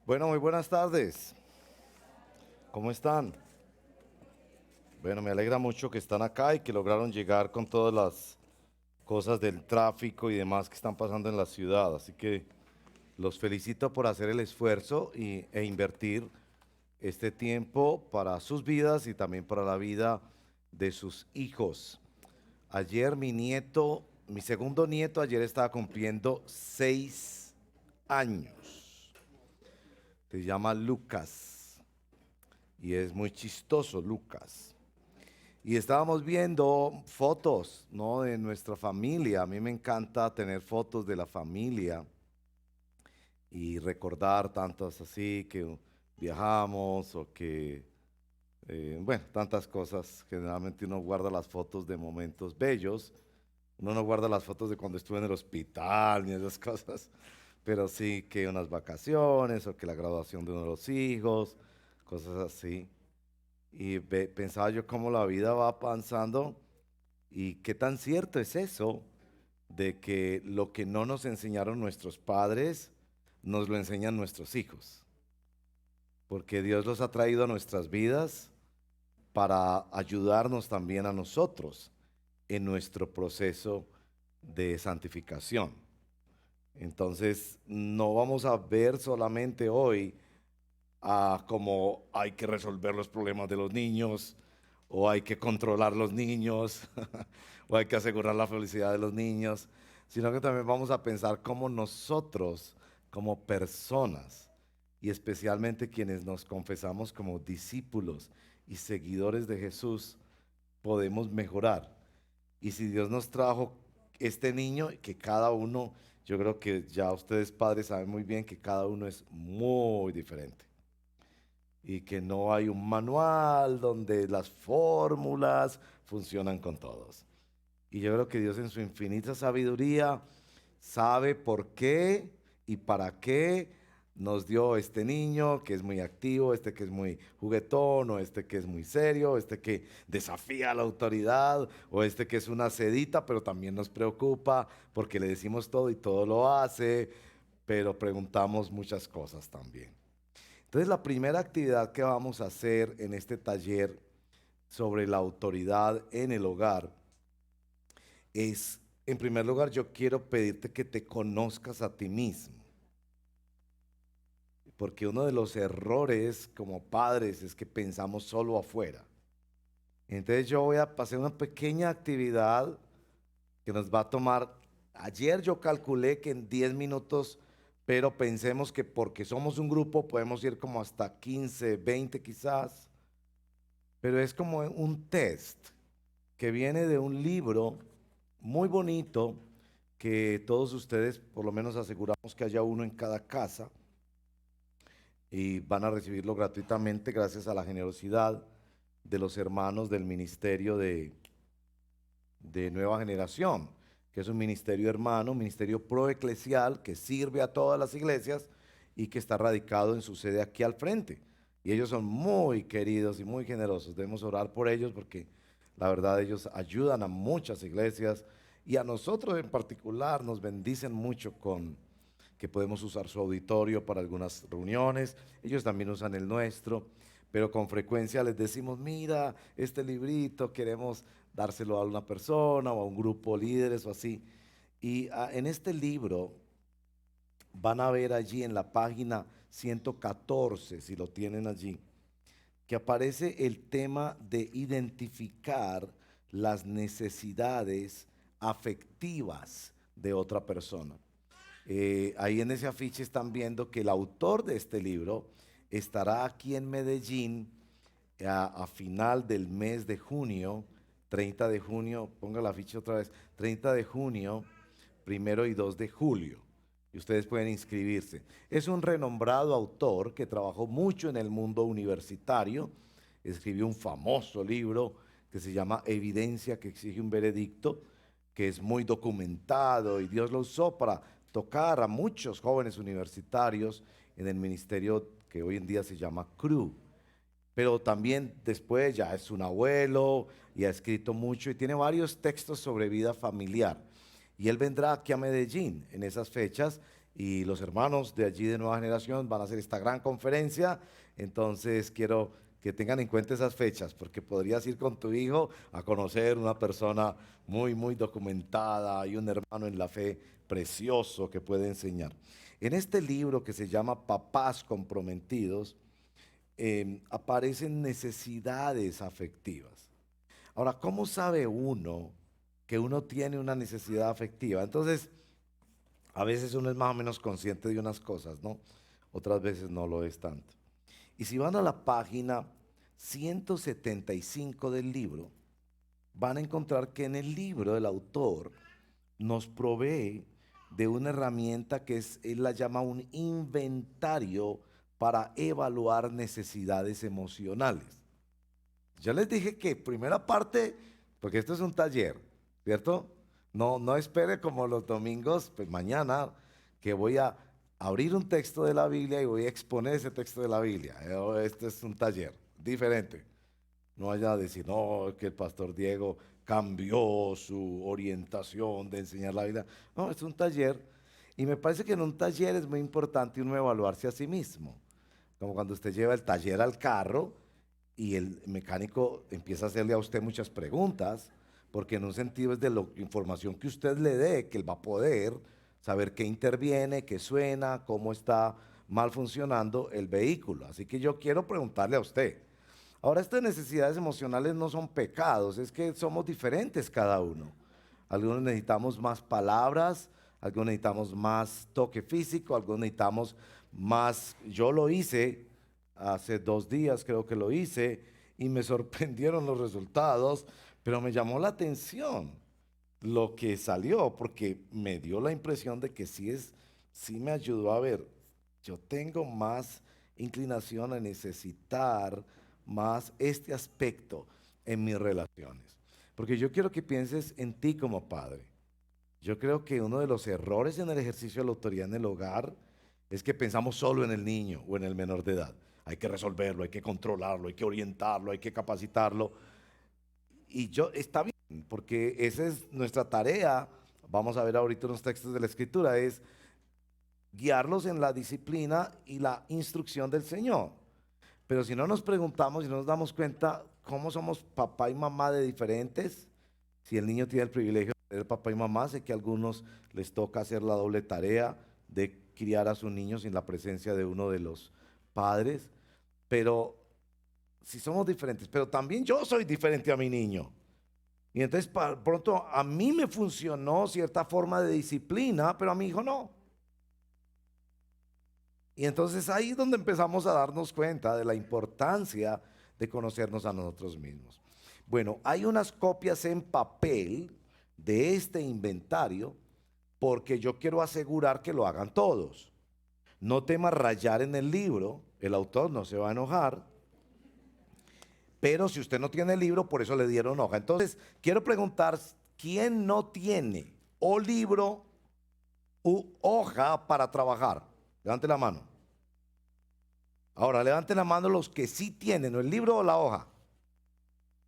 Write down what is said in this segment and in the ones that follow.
Bueno, muy buenas tardes. ¿Cómo están? Bueno, me alegra mucho que están acá y que lograron llegar con todas las cosas del tráfico y demás que están pasando en la ciudad. Así que los felicito por hacer el esfuerzo e invertir este tiempo para sus vidas y también para la vida de sus hijos. Ayer mi segundo nieto, ayer estaba cumpliendo 6 años. Se llama Lucas y es muy chistoso, Lucas. Y estábamos viendo fotos, ¿no? De nuestra familia. A mí me encanta tener fotos de la familia y recordar tantas así que viajamos o que, bueno, tantas cosas. Generalmente uno guarda las fotos de momentos bellos. Uno no guarda las fotos de cuando estuve en el hospital ni esas cosas, pero sí que unas vacaciones o que la graduación de uno de los hijos, cosas así. Y pensaba yo cómo la vida va avanzando y qué tan cierto es eso de que lo que no nos enseñaron nuestros padres, nos lo enseñan nuestros hijos. Porque Dios los ha traído a nuestras vidas para ayudarnos también a nosotros en nuestro proceso de santificación. Entonces, no vamos a ver solamente hoy a cómo hay que resolver los problemas de los niños, o hay que controlar los niños, o hay que asegurar la felicidad de los niños, sino que también vamos a pensar cómo nosotros, como personas, y especialmente quienes nos confesamos como discípulos y seguidores de Jesús, podemos mejorar. Y si Dios nos trajo este niño, que cada uno, yo creo que ya ustedes padres saben muy bien que cada uno es muy diferente y que no hay un manual donde las fórmulas funcionan con todos. Y yo creo que Dios en su infinita sabiduría sabe por qué y para qué nos dio este niño que es muy activo, este que es muy juguetón, o este que es muy serio, este que desafía a la autoridad, o este que es una sedita, pero también nos preocupa porque le decimos todo y todo lo hace, pero preguntamos muchas cosas también. Entonces, la primera actividad que vamos a hacer en este taller sobre la autoridad en el hogar es, en primer lugar, yo quiero pedirte que te conozcas a ti mismo, porque uno de los errores como padres es que pensamos solo afuera. Entonces, yo voy a hacer una pequeña actividad que nos va a tomar, ayer yo calculé que en 10 minutos, pero pensemos que porque somos un grupo podemos ir como hasta 15, 20 quizás. Pero es como un test que viene de un libro muy bonito que todos ustedes por lo menos aseguramos que haya uno en cada casa y van a recibirlo gratuitamente gracias a la generosidad de los hermanos del Ministerio de Nueva Generación, que es un ministerio hermano, un ministerio proeclesial que sirve a todas las iglesias y que está radicado en su sede aquí al frente. Y ellos son muy queridos y muy generosos. Debemos orar por ellos porque la verdad ellos ayudan a muchas iglesias y a nosotros en particular nos bendicen mucho con que podemos usar su auditorio para algunas reuniones. Ellos también usan el nuestro, pero con frecuencia les decimos, mira, este librito queremos dárselo a una persona o a un grupo de líderes o así. Y en este libro van a ver allí en la página 114, si lo tienen allí, que aparece el tema de identificar las necesidades afectivas de otra persona. Ahí en ese afiche están viendo que el autor de este libro estará aquí en Medellín a final del mes de junio, 30 de junio, ponga la ficha otra vez, 30 de junio, 1 y 2 de julio. Y ustedes pueden inscribirse. Es un renombrado autor que trabajó mucho en el mundo universitario, escribió un famoso libro que se llama Evidencia que exige un veredicto, que es muy documentado y Dios lo usó para tocar a muchos jóvenes universitarios en el ministerio que hoy en día se llama CRU, pero también después ya es un abuelo y ha escrito mucho y tiene varios textos sobre vida familiar. Y él vendrá aquí a Medellín en esas fechas y los hermanos de allí de Nueva Generación van a hacer esta gran conferencia. Entonces quiero que tengan en cuenta esas fechas, porque podrías ir con tu hijo a conocer una persona muy documentada y un hermano en la fe precioso que puede enseñar. En este libro que se llama Papás Comprometidos, aparecen necesidades afectivas. Ahora, ¿cómo sabe uno que uno tiene una necesidad afectiva? Entonces, a veces uno es más o menos consciente de unas cosas, ¿no? Otras veces no lo es tanto. Y si van a la página 175 del libro, van a encontrar que en el libro el autor nos provee de una herramienta que él la llama un inventario para evaluar necesidades emocionales. Yo les dije que primera parte, porque esto es un taller, ¿cierto? No espere como los domingos, pues mañana que voy a abrir un texto de la Biblia y voy a exponer ese texto de la Biblia. Este es un taller diferente. No vaya a decir, no, que el pastor Diego cambió su orientación de enseñar la Biblia. No, es un taller. Y me parece que en un taller es muy importante uno evaluarse a sí mismo. Como cuando usted lleva el taller al carro y el mecánico empieza a hacerle a usted muchas preguntas, porque en un sentido es de la información que usted le dé, que él va a poder saber qué interviene, qué suena, cómo está mal funcionando el vehículo. Así que yo quiero preguntarle a usted. Ahora, estas necesidades emocionales no son pecados, es que somos diferentes cada uno. Algunos necesitamos más palabras, algunos necesitamos más toque físico, algunos necesitamos más. Yo lo hice hace 2 días, creo que lo hice, y me sorprendieron los resultados, pero me llamó la atención lo que salió, porque me dio la impresión de que sí me ayudó a ver, yo tengo más inclinación a necesitar más este aspecto en mis relaciones. Porque yo quiero que pienses en ti como padre. Yo creo que uno de los errores en el ejercicio de la autoridad en el hogar es que pensamos solo en el niño o en el menor de edad. Hay que resolverlo, hay que controlarlo, hay que orientarlo, hay que capacitarlo. Y está bien, porque esa es nuestra tarea. Vamos a ver ahorita unos textos de la Escritura, es guiarlos en la disciplina y la instrucción del Señor. Pero si no nos preguntamos y no nos damos cuenta cómo somos papá y mamá de diferentes, si el niño tiene el privilegio de ser papá y mamá, sé que a algunos les toca hacer la doble tarea de criar a su niño sin la presencia de uno de los padres, pero si somos diferentes, pero también yo soy diferente a mi niño. Y entonces pronto a mí me funcionó cierta forma de disciplina, pero a mi hijo no. Y entonces ahí es donde empezamos a darnos cuenta de la importancia de conocernos a nosotros mismos. Bueno, hay unas copias en papel de este inventario porque yo quiero asegurar que lo hagan todos. No temas rayar en el libro, el autor no se va a enojar, pero si usted no tiene el libro, por eso le dieron hoja. Entonces, quiero preguntar, ¿quién no tiene o libro u hoja para trabajar? Levante la mano. Ahora, levanten la mano los que sí tienen, o el libro o la hoja.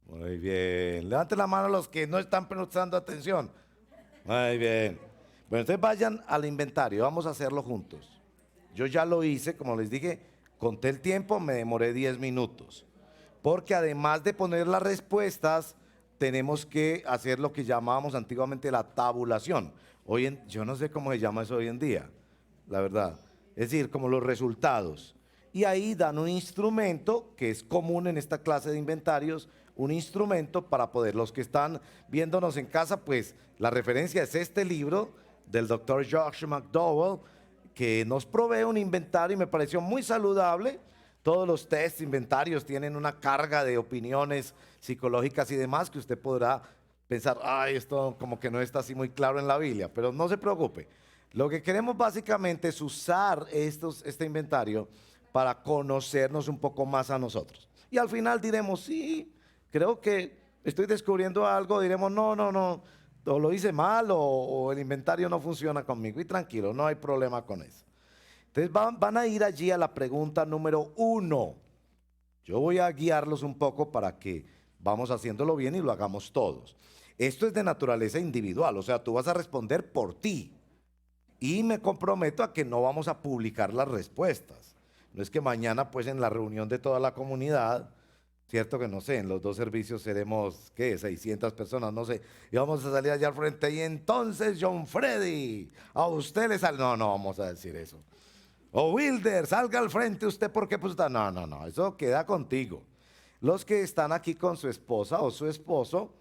Muy bien. Levanten la mano los que no están prestando atención. Muy bien. Bueno, entonces vayan al inventario, vamos a hacerlo juntos. Yo ya lo hice, como les dije, conté el tiempo, me demoré 10 minutos. Porque además de poner las respuestas, tenemos que hacer lo que llamábamos antiguamente la tabulación. Yo no sé cómo se llama eso hoy en día, la verdad. Es decir, como los resultados. Y ahí dan un instrumento que es común en esta clase de inventarios, un instrumento para poder, los que están viéndonos en casa, pues la referencia es este libro del doctor Josh McDowell, que nos provee un inventario y me pareció muy saludable. Todos los test, inventarios tienen una carga de opiniones psicológicas y demás que usted podrá pensar, ay, esto como que no está así muy claro en la Biblia, pero no se preocupe. Lo que queremos básicamente es usar este inventario para conocernos un poco más a nosotros. Y al final diremos, sí, creo que estoy descubriendo algo, diremos, no, o lo hice mal o el inventario no funciona conmigo. Y tranquilo, no hay problema con eso. Entonces van a ir allí a la pregunta número 1. Yo voy a guiarlos un poco para que vamos haciéndolo bien y lo hagamos todos. Esto es de naturaleza individual, o sea, tú vas a responder por ti. Y me comprometo a que no vamos a publicar las respuestas. No es que mañana pues en la reunión de toda la comunidad, cierto que no sé, en los dos servicios seremos, ¿qué? 600 personas, no sé. Y vamos a salir allá al frente y entonces John Freddy, a usted le sale. No, no vamos a decir eso. O Wilder, salga al frente usted porque pues está. No, no, no, eso queda contigo. Los que están aquí con su esposa o su esposo,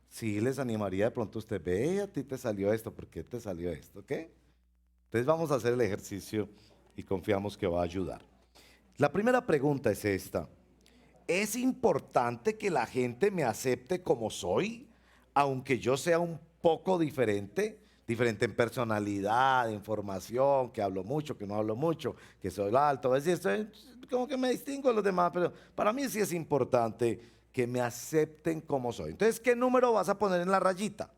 sí les animaría de pronto usted, ve, a ti te salió esto, ¿por qué te salió esto? ¿Qué? Entonces vamos a hacer el ejercicio y confiamos que va a ayudar. La primera pregunta es esta. ¿Es importante que la gente me acepte como soy, aunque yo sea un poco diferente? Diferente en personalidad, en formación, que hablo mucho, que no hablo mucho, que soy alto, es decir, como que me distingo de los demás, pero para mí sí es importante que me acepten como soy. Entonces, ¿qué número vas a poner en la rayita?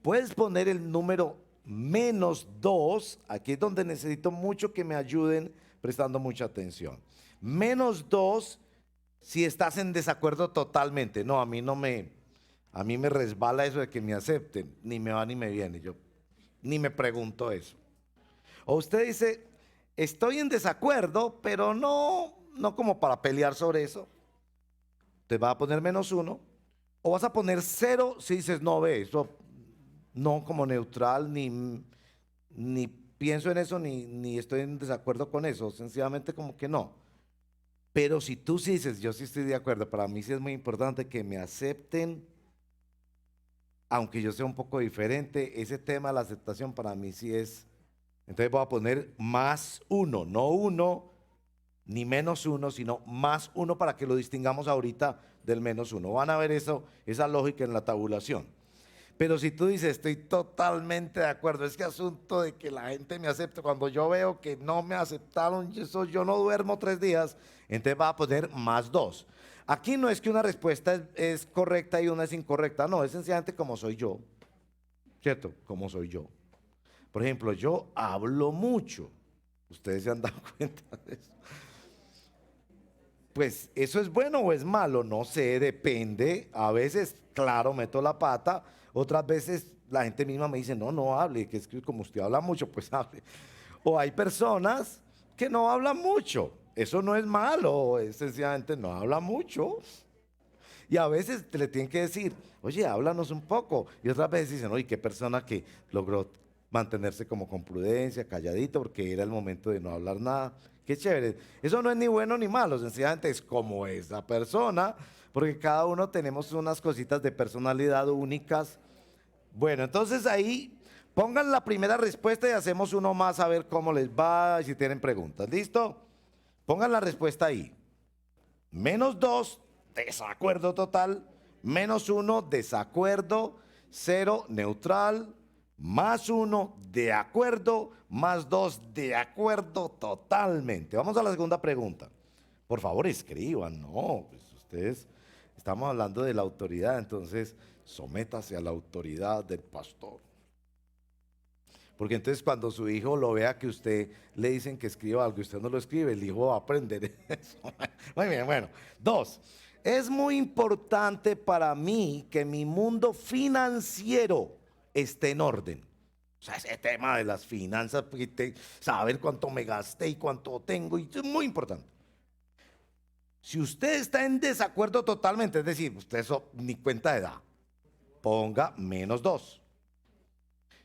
Puedes poner el número -2, aquí es donde necesito mucho que me ayuden prestando mucha atención. -2 si estás en desacuerdo totalmente. No, a mí me resbala eso de que me acepten, ni me va ni me viene, yo ni me pregunto eso. O usted dice, estoy en desacuerdo, pero no como para pelear sobre eso. Te va a poner -1, o vas a poner 0 si dices, no, ve, eso no como neutral, ni pienso en eso, ni estoy en desacuerdo con eso, sencillamente como que no. Pero si tú sí dices, yo sí estoy de acuerdo, para mí sí es muy importante que me acepten, aunque yo sea un poco diferente, ese tema de la aceptación para mí sí es, entonces voy a poner +1, no 1 ni -1, sino +1 para que lo distingamos ahorita del -1. Van a ver eso, esa lógica en la tabulación. Pero si tú dices, estoy totalmente de acuerdo, es que asunto de que la gente me acepte, cuando yo veo que no me aceptaron, eso, yo no duermo 3 días, entonces va a poner +2. Aquí no es que una respuesta es correcta y una es incorrecta, no, es sencillamente como soy yo, ¿cierto? Como soy yo. Por ejemplo, yo hablo mucho, ustedes se han dado cuenta de eso. Pues eso es bueno o es malo, no sé, depende. A veces, claro, meto la pata, otras veces la gente misma me dice, no, no hable, que es que como usted habla mucho, pues hable. O hay personas que no hablan mucho, eso no es malo, es sencillamente no habla mucho. Y a veces te le tienen que decir, oye, háblanos un poco. Y otras veces dicen, oye, qué persona que logró mantenerse como con prudencia, calladito, porque era el momento de no hablar nada. Qué chévere. Eso no es ni bueno ni malo, sencillamente es como esa persona, porque cada uno tenemos unas cositas de personalidad únicas. Bueno, entonces ahí pongan la primera respuesta y hacemos uno más a ver cómo les va y si tienen preguntas. ¿Listo? Pongan la respuesta ahí. -2, desacuerdo total. -1, desacuerdo. 0, neutral. +1, de acuerdo. +2, de acuerdo totalmente. Vamos a la segunda pregunta. Por favor, escriban. No, pues ustedes, estamos hablando de la autoridad, entonces sométase a la autoridad del pastor. Porque entonces cuando su hijo lo vea que usted le dicen que escriba algo y usted no lo escribe, el hijo va a aprender eso. Muy bien, bueno. 2. Es muy importante para mí que mi mundo financiero esté en orden. O sea, ese tema de las finanzas, saber cuánto me gasté y cuánto tengo, y es muy importante. Si usted está en desacuerdo totalmente, es decir, usted eso ni cuenta de da, ponga -2.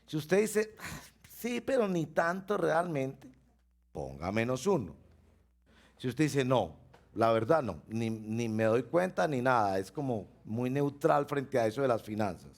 Si usted dice, sí, pero ni tanto realmente, ponga -1. Si usted dice, no, la verdad no, ni me doy cuenta ni nada, es como muy neutral frente a eso de las finanzas.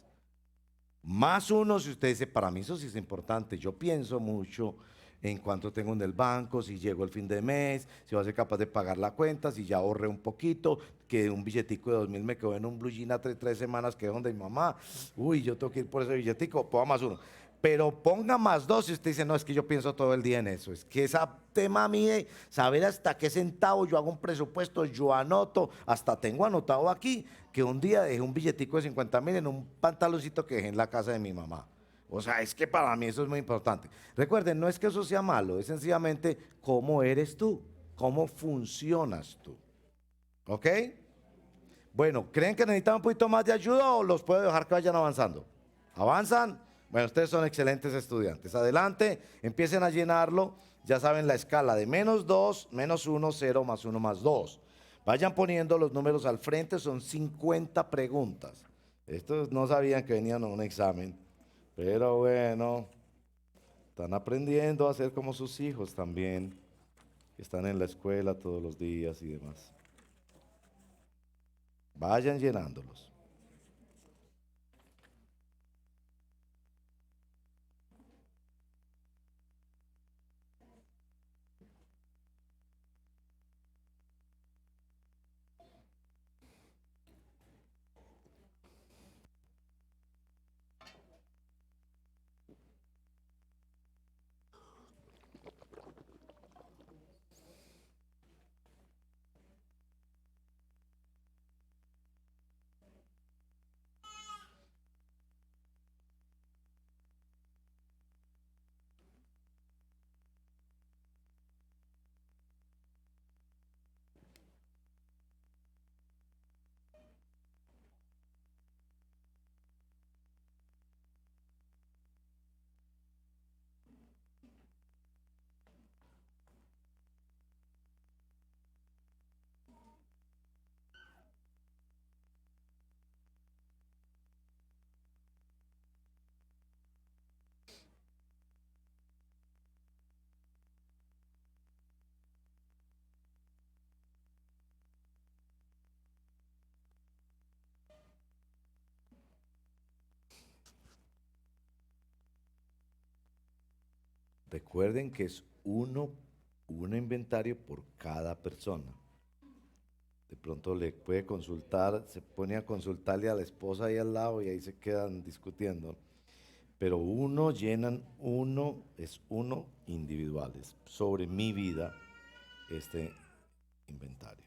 +1 si usted dice, para mí eso sí es importante, yo pienso mucho en cuánto tengo en el banco, si llego el fin de mes, si voy a ser capaz de pagar la cuenta, si ya ahorré un poquito, que un billetico de 2.000 me quedó en un blue jean a 3 semanas que es donde mi mamá, uy, yo tengo que ir por ese billetico, ponga +1. Pero ponga +2 si usted dice, no, es que yo pienso todo el día en eso, es que ese tema a mí de saber hasta qué centavo yo hago un presupuesto, yo anoto, hasta tengo anotado aquí que un día dejé un billetico de 50.000 en un pantaloncito que dejé en la casa de mi mamá. O sea, es que para mí eso es muy importante. Recuerden, no es que eso sea malo, es sencillamente cómo eres tú, cómo funcionas tú. ¿Ok? Bueno, ¿creen que necesitan un poquito más de ayuda o los puedo dejar que vayan avanzando? ¿Avanzan? Bueno, ustedes son excelentes estudiantes. Adelante, empiecen a llenarlo. Ya saben la escala de -2, -1, 0, +1, +2. Vayan poniendo los números al frente, son 50 preguntas. Estos no sabían que venían a un examen, pero bueno, están aprendiendo a ser como sus hijos también, que están en la escuela todos los días y demás. Vayan llenándolos. Recuerden que es un inventario por cada persona. De pronto le puede consultar, se pone a consultarle a la esposa ahí al lado y ahí se quedan discutiendo. Pero es uno individual, es sobre mi vida este inventario.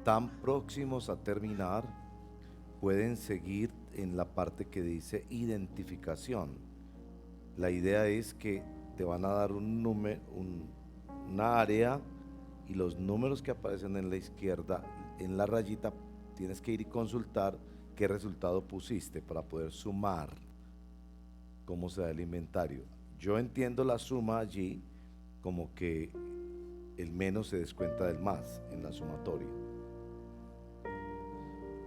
están próximos a terminar, pueden seguir en la parte que dice identificación. La idea es que te van a dar un número, una área, y los números que aparecen en la izquierda, en la rayita, tienes que ir y consultar qué resultado pusiste para poder sumar cómo se da el inventario. Yo entiendo la suma allí como que el menos se descuenta del más en la sumatoria.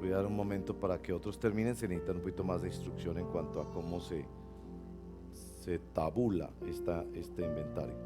Voy a dar un momento para que otros terminen. Se necesita un poquito más de instrucción en cuanto a cómo se tabula este inventario.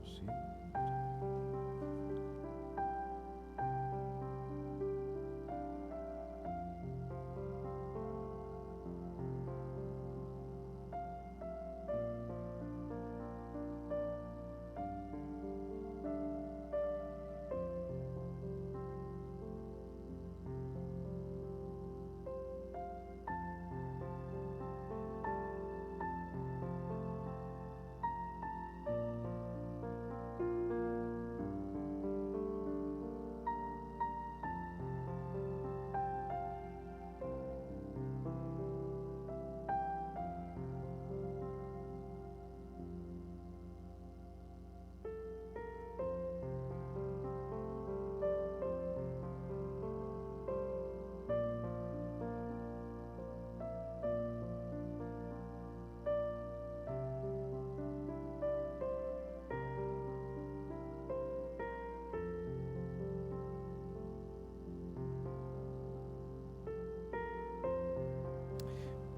Sí.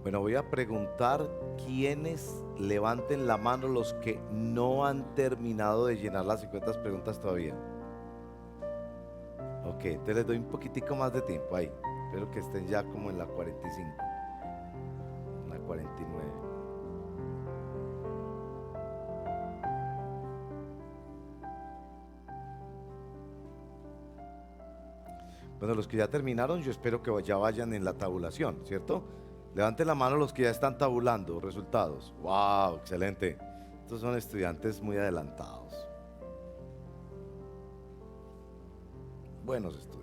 Bueno, voy a preguntar quiénes levanten la mano los que no han terminado de llenar las 50 preguntas todavía. Ok, entonces les doy un poquitico más de tiempo ahí. Espero que estén ya como en la 45, en la 49. Bueno, los que ya terminaron, yo espero que ya vayan en la tabulación, ¿cierto? Levanten la mano los que ya están tabulando resultados. ¡Wow! Excelente. Estos son estudiantes muy adelantados. Buenos estudiantes.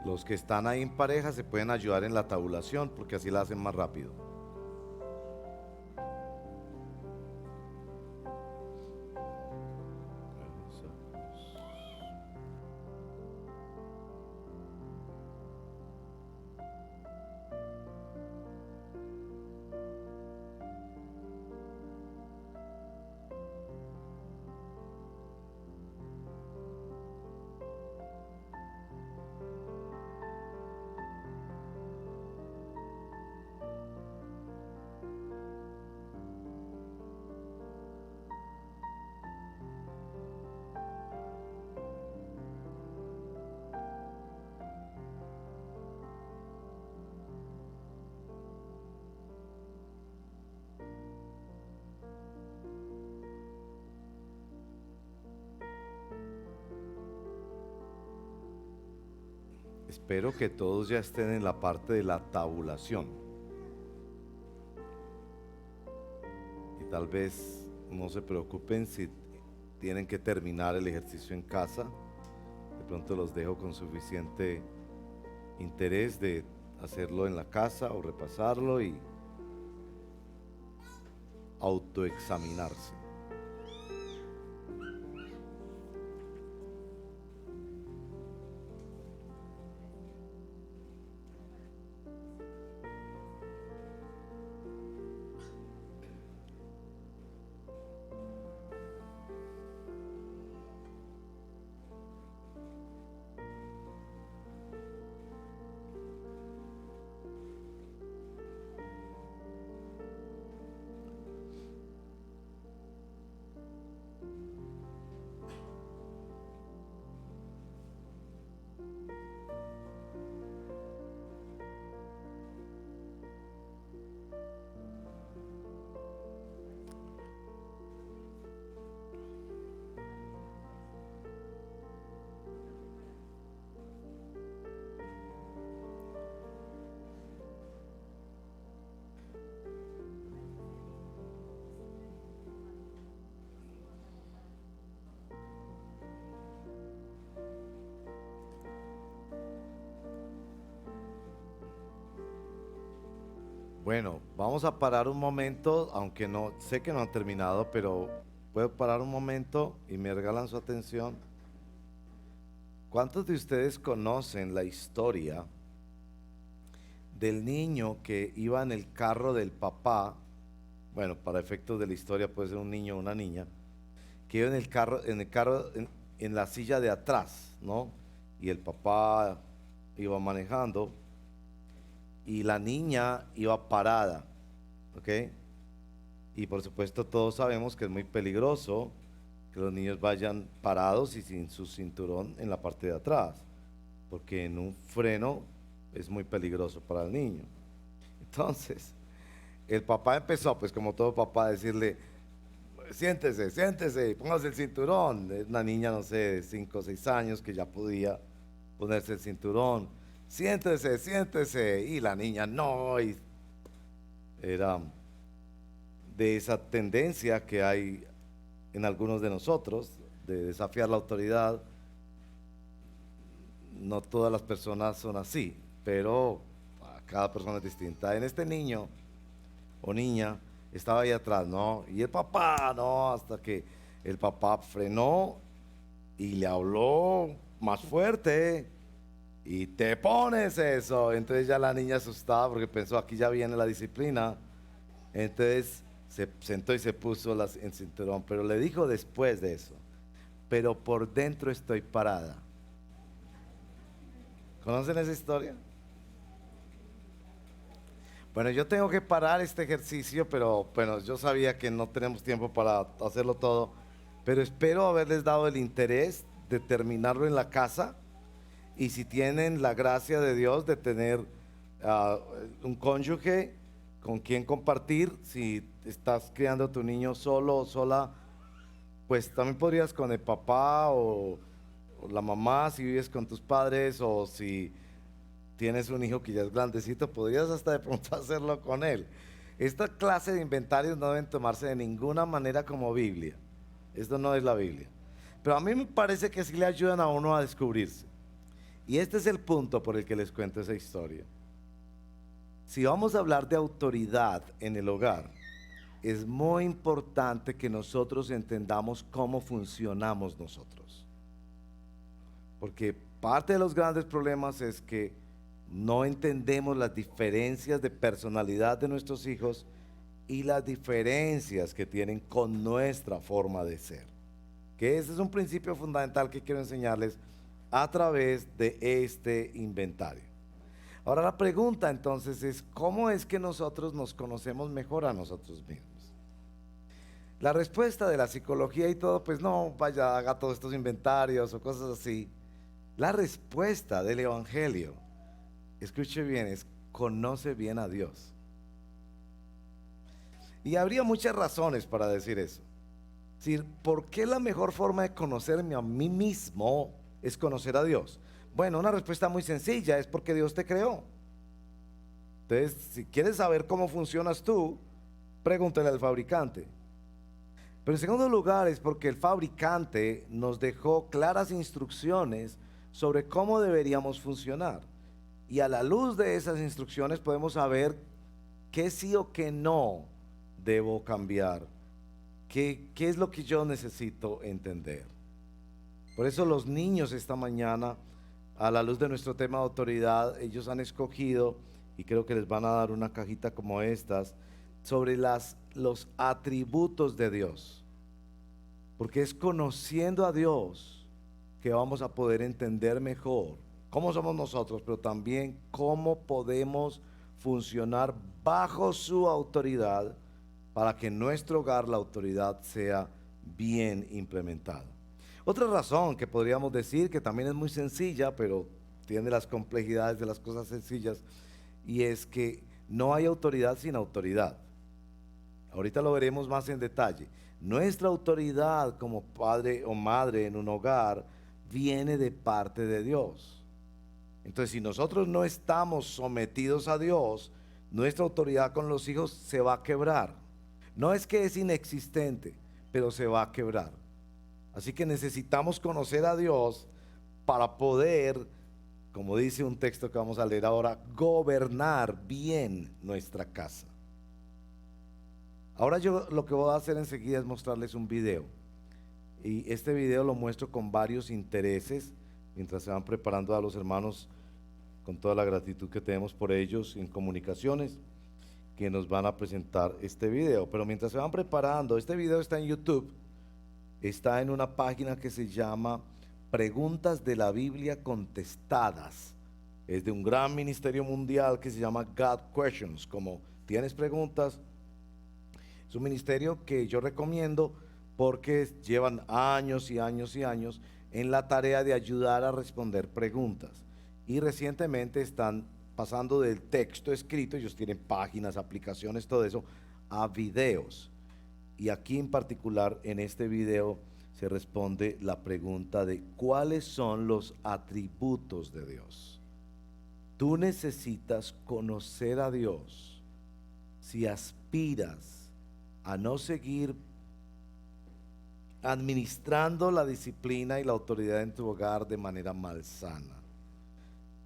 Los que están ahí en pareja se pueden ayudar en la tabulación porque así la hacen más rápido. Espero que todos ya estén en la parte de la tabulación. Y tal vez no se preocupen si tienen que terminar el ejercicio en casa. De pronto los dejo con suficiente interés de hacerlo en la casa o repasarlo y autoexaminarse. Bueno, vamos a parar un momento, aunque no sé que no han terminado, pero puedo parar un momento y me regalan su atención. ¿Cuántos de ustedes conocen la historia del niño que iba en el carro del papá? Bueno, para efectos de la historia puede ser un niño o una niña, que iba en la silla de atrás, ¿no? Y el papá iba manejando y la niña iba parada, ¿ok? Y por supuesto todos sabemos que es muy peligroso que los niños vayan parados y sin su cinturón en la parte de atrás, porque en un freno es muy peligroso para el niño. Entonces, el papá empezó, pues como todo papá, a decirle, siéntese, siéntese, póngase el cinturón. Es una niña, no sé, de 5 o 6 años que ya podía ponerse el cinturón. Siéntese, siéntese. Y la niña no, y era de esa tendencia que hay en algunos de nosotros, de desafiar la autoridad. No todas las personas son así, pero cada persona es distinta. En este niño o niña estaba ahí atrás, ¿no? Y el papá, ¿no? Hasta que el papá frenó y le habló más fuerte. Y te pones eso. Entonces ya la niña asustada porque pensó, aquí ya viene la disciplina. Entonces se sentó y se puso el cinturón. Pero le dijo después de eso, pero por dentro estoy parada. ¿Conocen esa historia? Bueno, yo tengo que parar este ejercicio, pero bueno, yo sabía que no tenemos tiempo para hacerlo todo, pero espero haberles dado el interés de terminarlo en la casa y si tienen la gracia de Dios de tener ah, un cónyuge con quien compartir, si estás criando a tu niño solo o sola, pues también podrías con el papá o la mamá si vives con tus padres o si tienes un hijo que ya es grandecito, podrías hasta de pronto hacerlo con él. Esta clase de inventarios no deben tomarse de ninguna manera como Biblia. Esto no es la Biblia. Pero a mí me parece que sí le ayudan a uno a descubrirse. Y este es el punto por el que les cuento esa historia. Si vamos a hablar de autoridad en el hogar, es muy importante que nosotros entendamos cómo funcionamos nosotros. Porque parte de los grandes problemas es que no entendemos las diferencias de personalidad de nuestros hijos y las diferencias que tienen con nuestra forma de ser. Que ese es un principio fundamental que quiero enseñarles a través de este inventario. Ahora la pregunta entonces es, ¿cómo es que nosotros nos conocemos mejor a nosotros mismos? La respuesta de la psicología y todo, pues no, vaya, haga todos estos inventarios o cosas así. La respuesta del Evangelio, escuche bien, es conoce bien a Dios. Y habría muchas razones para decir eso. Es decir, ¿por qué la mejor forma de conocerme a mí mismo es conocer a Dios? Bueno, una respuesta muy sencilla, es porque Dios te creó. Entonces, si quieres saber cómo funcionas tú, pregúntale al fabricante. Pero en segundo lugar es porque el fabricante nos dejó claras instrucciones sobre cómo deberíamos funcionar. Y a la luz de esas instrucciones podemos saber qué sí o qué no debo cambiar. ¿Qué es lo que yo necesito entender? Por eso los niños esta mañana, a la luz de nuestro tema de autoridad, ellos han escogido, y creo que les van a dar una cajita como estas, sobre los atributos de Dios. Porque es conociendo a Dios que vamos a poder entender mejor cómo somos nosotros, pero también cómo podemos funcionar bajo su autoridad para que en nuestro hogar la autoridad sea bien implementada. Otra razón que podríamos decir, que también es muy sencilla, pero tiene las complejidades de las cosas sencillas, y es que no hay autoridad sin autoridad. Ahorita lo veremos más en detalle. Nuestra autoridad como padre o madre en un hogar viene de parte de Dios. Entonces, si nosotros no estamos sometidos a Dios, nuestra autoridad con los hijos se va a quebrar. No es que es inexistente, pero se va a quebrar. Así que necesitamos conocer a Dios para poder, como dice un texto que vamos a leer ahora, gobernar bien nuestra casa. Ahora yo lo que voy a hacer enseguida es mostrarles un video. Y este video lo muestro con varios intereses, mientras se van preparando a los hermanos, con toda la gratitud que tenemos por ellos en comunicaciones, que nos van a presentar este video. Pero mientras se van preparando, este video está en YouTube, está en una página que se llama Preguntas de la Biblia Contestadas. Es de un gran ministerio mundial que se llama God Questions, como tienes preguntas. Es un ministerio que yo recomiendo porque llevan años y años y años en la tarea de ayudar a responder preguntas. Y recientemente están pasando del texto escrito, ellos tienen páginas, aplicaciones, todo eso, a videos. Y aquí en particular, en este video, se responde la pregunta de ¿cuáles son los atributos de Dios? Tú necesitas conocer a Dios si aspiras a no seguir administrando la disciplina y la autoridad en tu hogar de manera malsana.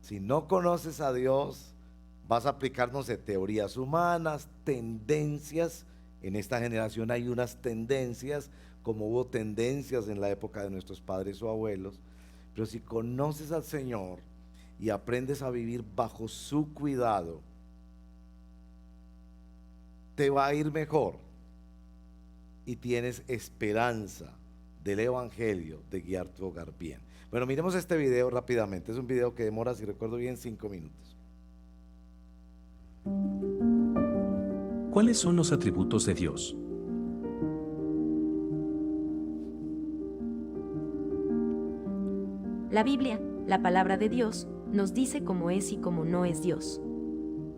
Si no conoces a Dios, vas a aplicar, no sé, teorías humanas, tendencias. En esta generación hay unas tendencias, como hubo tendencias en la época de nuestros padres o abuelos. Pero si conoces al Señor y aprendes a vivir bajo su cuidado, te va a ir mejor. Y tienes esperanza del Evangelio de guiar tu hogar bien. Bueno, miremos este video rápidamente. Es un video que demora, si recuerdo bien, 5 minutos. ¿Cuáles son los atributos de Dios? La Biblia, la palabra de Dios, nos dice cómo es y cómo no es Dios.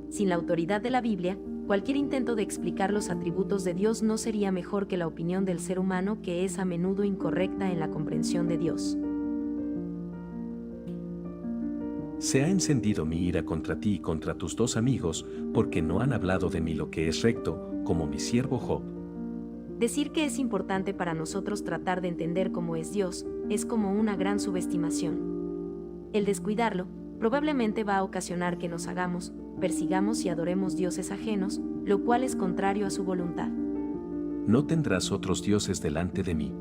Sin la autoridad de la Biblia, cualquier intento de explicar los atributos de Dios no sería mejor que la opinión del ser humano, que es a menudo incorrecta en la comprensión de Dios. Se ha encendido mi ira contra ti y contra tus 2 amigos, porque no han hablado de mí lo que es recto, como mi siervo Job. Decir que es importante para nosotros tratar de entender cómo es Dios, es como una gran subestimación. El descuidarlo, probablemente va a ocasionar que nos hagamos, persigamos y adoremos dioses ajenos, lo cual es contrario a su voluntad. No tendrás otros dioses delante de mí.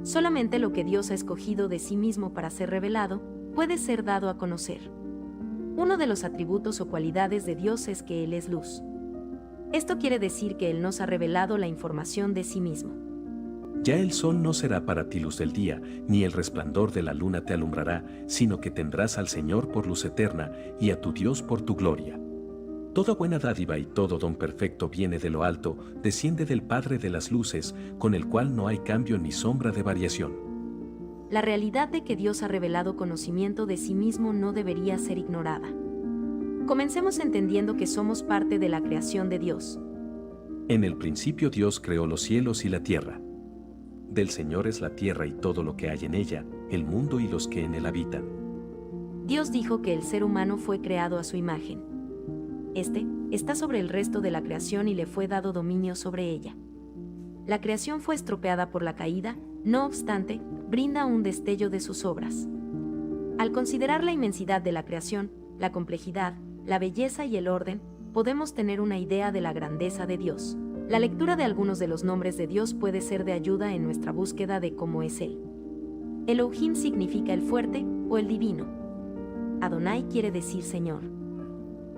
Solamente lo que Dios ha escogido de sí mismo para ser revelado, puede ser dado a conocer. Uno de los atributos o cualidades de Dios es que Él es luz. Esto quiere decir que Él nos ha revelado la información de sí mismo. Ya el sol no será para ti luz del día, ni el resplandor de la luna te alumbrará, sino que tendrás al Señor por luz eterna, y a tu Dios por tu gloria. Toda buena dádiva y todo don perfecto viene de lo alto, desciende del Padre de las luces, con el cual no hay cambio ni sombra de variación. La realidad de que Dios ha revelado conocimiento de sí mismo no debería ser ignorada. Comencemos entendiendo que somos parte de la creación de Dios. En el principio Dios creó los cielos y la tierra. Del Señor es la tierra y todo lo que hay en ella, el mundo y los que en él habitan. Dios dijo que el ser humano fue creado a su imagen. Este está sobre el resto de la creación y le fue dado dominio sobre ella. La creación fue estropeada por la caída, no obstante, brinda un destello de sus obras. Al considerar la inmensidad de la creación, la complejidad, la belleza y el orden, podemos tener una idea de la grandeza de Dios. La lectura de algunos de los nombres de Dios puede ser de ayuda en nuestra búsqueda de cómo es Él. Elohim significa el fuerte o el divino. Adonai quiere decir Señor.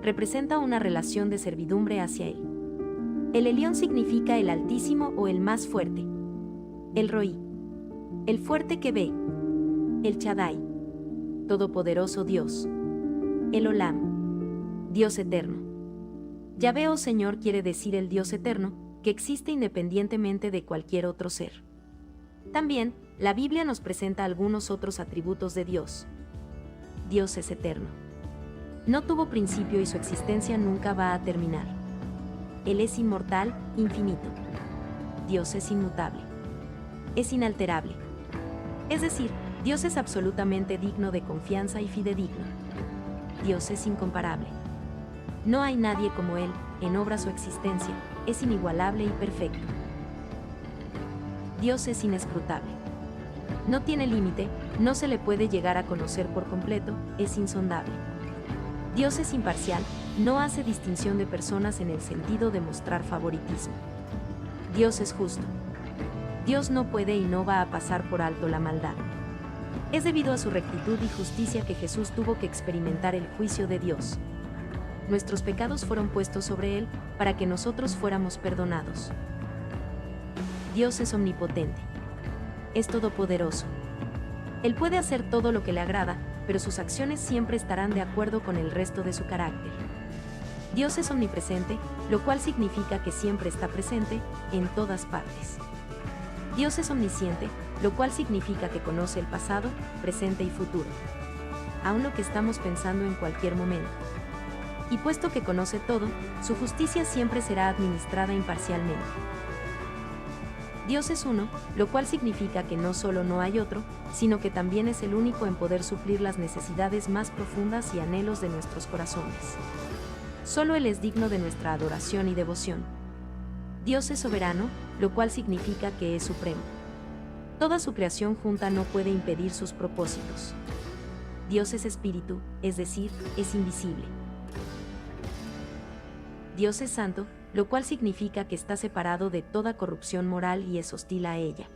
Representa una relación de servidumbre hacia Él. El Elión significa el Altísimo o el más fuerte. El Roí, el fuerte que ve. El Shaddai, todopoderoso Dios. El Olam, Dios eterno. Yahvé o Señor quiere decir el Dios eterno, que existe independientemente de cualquier otro ser. También, la Biblia nos presenta algunos otros atributos de Dios. Dios es eterno. No tuvo principio y su existencia nunca va a terminar. Él es inmortal, infinito. Dios es inmutable. Es inalterable. Es decir, Dios es absolutamente digno de confianza y fidedigno. Dios es incomparable. No hay nadie como Él, en obras o existencia, es inigualable y perfecto. Dios es inescrutable. No tiene límite, no se le puede llegar a conocer por completo, es insondable. Dios es imparcial, no hace distinción de personas en el sentido de mostrar favoritismo. Dios es justo. Dios no puede y no va a pasar por alto la maldad. Es debido a su rectitud y justicia que Jesús tuvo que experimentar el juicio de Dios. Nuestros pecados fueron puestos sobre Él para que nosotros fuéramos perdonados. Dios es omnipotente. Es todopoderoso. Él puede hacer todo lo que le agrada, pero sus acciones siempre estarán de acuerdo con el resto de su carácter. Dios es omnipresente, lo cual significa que siempre está presente, en todas partes. Dios es omnisciente, lo cual significa que conoce el pasado, presente y futuro. Aun lo que estamos pensando en cualquier momento. Y puesto que conoce todo, su justicia siempre será administrada imparcialmente. Dios es uno, lo cual significa que no solo no hay otro, sino que también es el único en poder suplir las necesidades más profundas y anhelos de nuestros corazones. Solo Él es digno de nuestra adoración y devoción. Dios es soberano, lo cual significa que es supremo. Toda su creación junta no puede impedir sus propósitos. Dios es espíritu, es decir, es invisible. Dios es santo, lo cual significa que está separado de toda corrupción moral y es hostil a ella.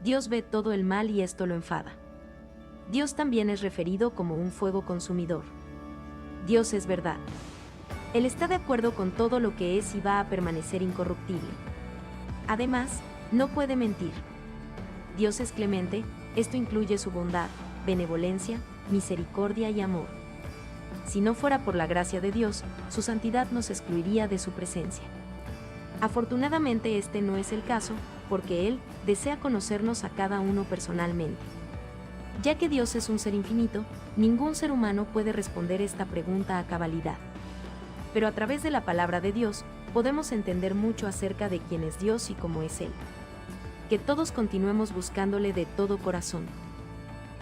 Dios ve todo el mal y esto lo enfada. Dios también es referido como un fuego consumidor. Dios es verdad. Él está de acuerdo con todo lo que es y va a permanecer incorruptible. Además, no puede mentir. Dios es clemente, esto incluye su bondad, benevolencia, misericordia y amor. Si no fuera por la gracia de Dios, su santidad nos excluiría de su presencia. Afortunadamente este no es el caso, porque Él desea conocernos a cada uno personalmente. Ya que Dios es un ser infinito, ningún ser humano puede responder esta pregunta a cabalidad. Pero a través de la palabra de Dios, podemos entender mucho acerca de quién es Dios y cómo es Él. Que todos continuemos buscándole de todo corazón.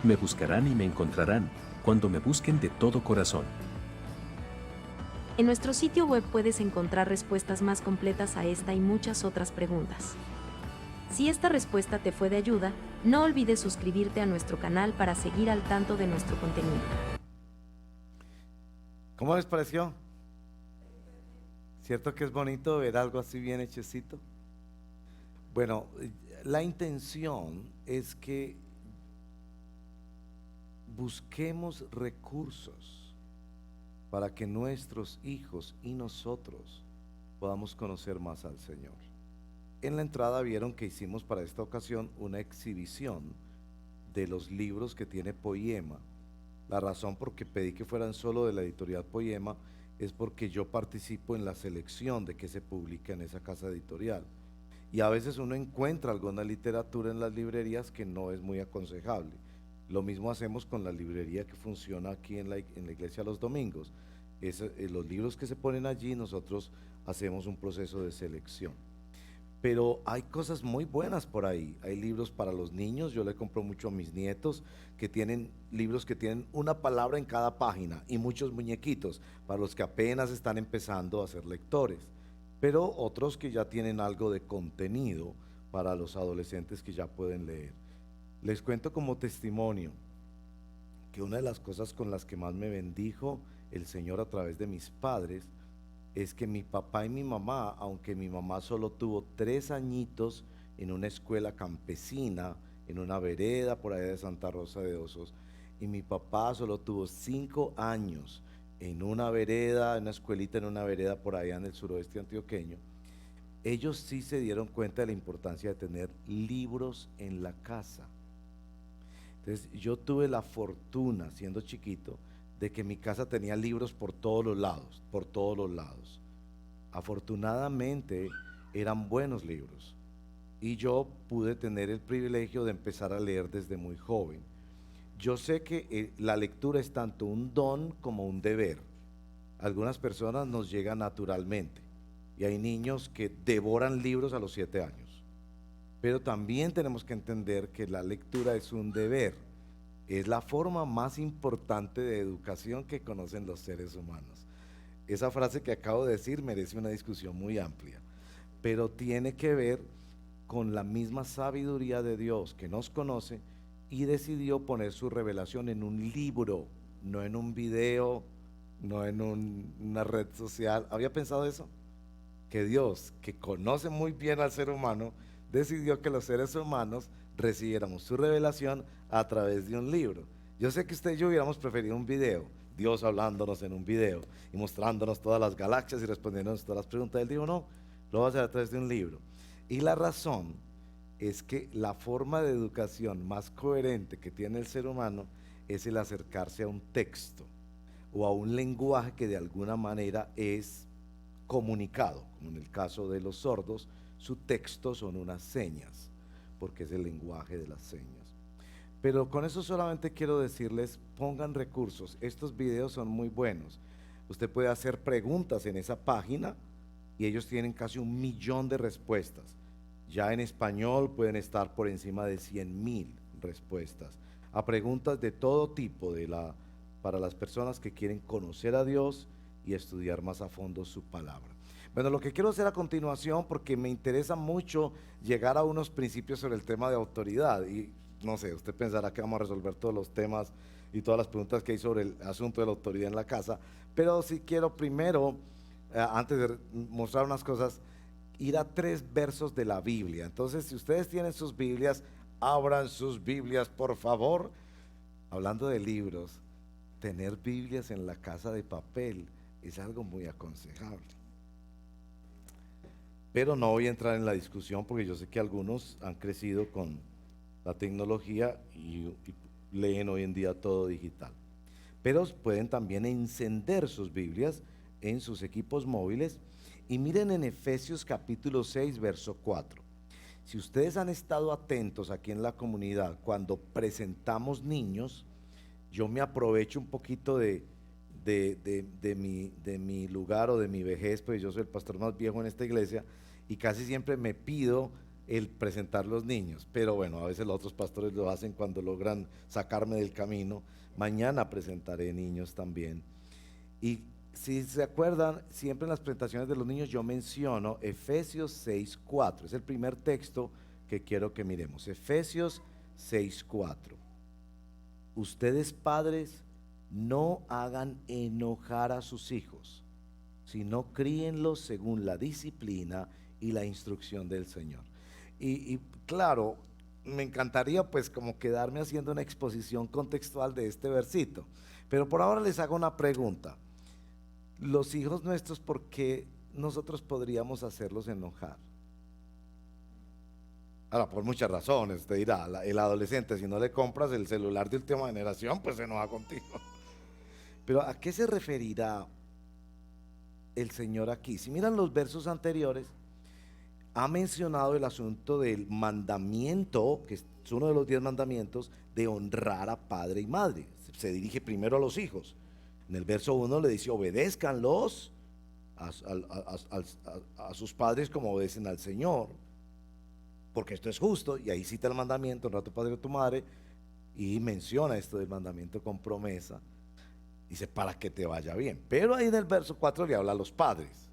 Me buscarán y me encontrarán, cuando me busquen de todo corazón. En nuestro sitio web puedes encontrar respuestas más completas a esta y muchas otras preguntas. Si esta respuesta te fue de ayuda, no olvides suscribirte a nuestro canal para seguir al tanto de nuestro contenido. ¿Cómo les pareció? ¿Cierto que es bonito ver algo así bien hechecito? Bueno, la intención es que busquemos recursos para que nuestros hijos y nosotros podamos conocer más al Señor. En la entrada vieron que hicimos para esta ocasión una exhibición de los libros que tiene Poema. La razón por que pedí que fueran solo de la editorial Poema es porque yo participo en la selección de qué se publica en esa casa editorial. Y a veces uno encuentra alguna literatura en las librerías que no es muy aconsejable. Lo mismo hacemos con la librería que funciona aquí en la iglesia los domingos. Los libros que se ponen allí, nosotros hacemos un proceso de selección. pero hay cosas muy buenas por ahí. Hay libros para los niños, yo le compro mucho a mis nietos, que tienen libros que tienen una palabra en cada página y muchos muñequitos para los que apenas están empezando a ser lectores, pero otros que ya tienen algo de contenido para los adolescentes que ya pueden leer. Les cuento como testimonio que una de las cosas con las que más me bendijo el Señor a través de mis padres es que mi papá y mi mamá, aunque mi mamá solo tuvo 3 añitos en una escuela campesina, en una vereda por allá de Santa Rosa de Osos, y mi papá solo tuvo 5 años en una vereda, en una escuelita en una vereda por allá en el suroeste antioqueño, ellos sí se dieron cuenta de la importancia de tener libros en la casa. Entonces yo tuve la fortuna, siendo chiquito, de que mi casa tenía libros por todos los lados, por todos los lados. Afortunadamente eran buenos libros y yo pude tener el privilegio de empezar a leer desde muy joven. Yo sé que la lectura es tanto un don como un deber. Algunas personas nos llegan naturalmente y hay niños que devoran libros a los 7 años. Pero también tenemos que entender que la lectura es un deber. Es la forma más importante de educación que conocen los seres humanos. Esa frase que acabo de decir merece una discusión muy amplia, pero tiene que ver con la misma sabiduría de Dios que nos conoce y decidió poner su revelación en un libro, no en un video, no en una red social. ¿Había pensado eso? Que Dios, que conoce muy bien al ser humano, decidió que los seres humanos recibiéramos su revelación a través de un libro. Yo sé que usted y yo hubiéramos preferido un video, Dios hablándonos en un video y mostrándonos todas las galaxias y respondiéndonos todas las preguntas del libro. No, lo va a hacer a través de un libro. Y la razón es que la forma de educación más coherente que tiene el ser humano es el acercarse a un texto o a un lenguaje que de alguna manera es comunicado, como en el caso de los sordos, su texto son unas señas, porque es el lenguaje de las señas. Pero con eso solamente quiero decirles, pongan recursos, estos videos son muy buenos. Usted puede hacer preguntas en esa página y ellos tienen casi 1.000.000 de respuestas. Ya en español pueden estar por encima de 100.000 respuestas a preguntas de todo tipo para las personas que quieren conocer a Dios y estudiar más a fondo su palabra. Bueno, lo que quiero hacer a continuación, porque me interesa mucho llegar a unos principios sobre el tema de autoridad, y no sé, usted pensará que vamos a resolver todos los temas y todas las preguntas que hay sobre el asunto de la autoridad en la casa, pero sí quiero primero, antes de mostrar unas cosas, ir a 3 versos de la Biblia. Entonces, si ustedes tienen sus Biblias, abran sus Biblias, por favor. Hablando de libros, tener Biblias en la casa de papel es algo muy aconsejable. Pero no voy a entrar en la discusión porque yo sé que algunos han crecido con la tecnología y leen hoy en día todo digital. Pero pueden también encender sus Biblias en sus equipos móviles y miren en Efesios capítulo 6, verso 4. Si ustedes han estado atentos aquí en la comunidad cuando presentamos niños, yo me aprovecho un poquito de mi lugar o de mi vejez, pues yo soy el pastor más viejo en esta iglesia y casi siempre me pido el presentar los niños, pero bueno, a veces los otros pastores lo hacen cuando logran sacarme del camino. Mañana presentaré niños también. Y si se acuerdan, siempre en las presentaciones de los niños yo menciono Efesios 6:4, es el primer texto que quiero que miremos. Efesios 6:4. Ustedes padres, no hagan enojar a sus hijos, sino críenlos según la disciplina y la instrucción del Señor. Y claro, me encantaría pues como quedarme haciendo una exposición contextual de este versito, pero por ahora les hago una pregunta. Los hijos nuestros, ¿por qué nosotros podríamos hacerlos enojar? Ahora, por muchas razones, usted dirá, el adolescente, si no le compras el celular de última generación, pues se enoja contigo. Pero ¿a qué se referirá el Señor aquí? Si miran los versos anteriores, ha mencionado el asunto del mandamiento, que es uno de los 10 mandamientos, de honrar a padre y madre. Se dirige primero a los hijos. En el verso 1 le dice, obedézcanlos a sus padres como obedecen al Señor. porque esto es justo, y ahí cita el mandamiento, honra a tu padre y a tu madre, y menciona esto del mandamiento con promesa, dice para que te vaya bien. Pero ahí en el verso 4 le habla a los padres.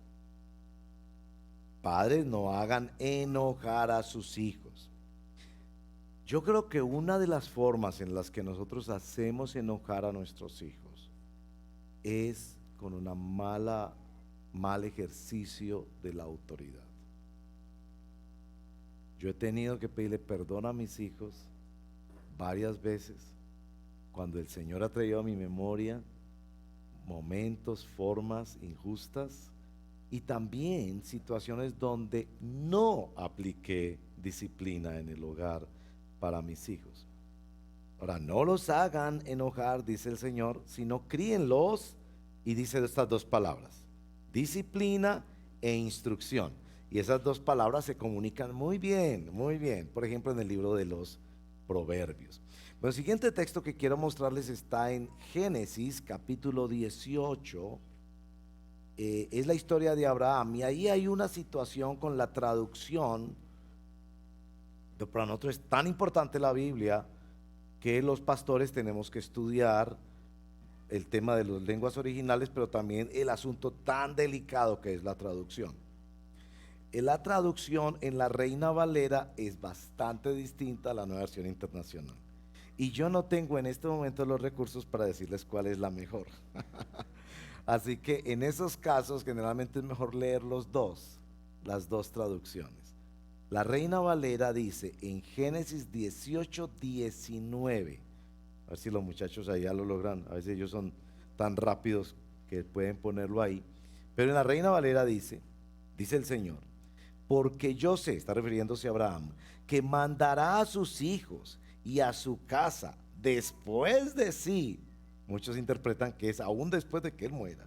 Padres, no hagan enojar a sus hijos. Yo creo que una de las formas en las que nosotros hacemos enojar a nuestros hijos es con un mal ejercicio de la autoridad. Yo he tenido que pedirle perdón a mis hijos varias veces cuando el Señor ha traído a mi memoria momentos, formas injustas y también situaciones donde no apliqué disciplina en el hogar para mis hijos. Ahora, no los hagan enojar, dice el Señor, sino críenlos, y dice estas dos palabras: disciplina e instrucción. Y esas dos palabras se comunican muy bien, por ejemplo en el libro de los Proverbios. Bueno, el siguiente texto que quiero mostrarles está en Génesis capítulo 18. Es la historia de Abraham, y ahí hay una situación con la traducción. Para nosotros es tan importante la Biblia que los pastores tenemos que estudiar el tema de las lenguas originales, pero también el asunto tan delicado que es la traducción. La traducción en la Reina Valera es bastante distinta a la Nueva Versión Internacional, y yo no tengo en este momento los recursos para decirles cuál es la mejor. Así que en esos casos generalmente es mejor leer las dos traducciones. La Reina Valera dice en Génesis 18:19, a ver si los muchachos allá lo logran, a veces ellos son tan rápidos que pueden ponerlo ahí, pero en la Reina Valera dice el Señor: porque yo sé, está refiriéndose a Abraham, que mandará a sus hijos y a su casa después de sí. Muchos interpretan que es aún después de que él muera,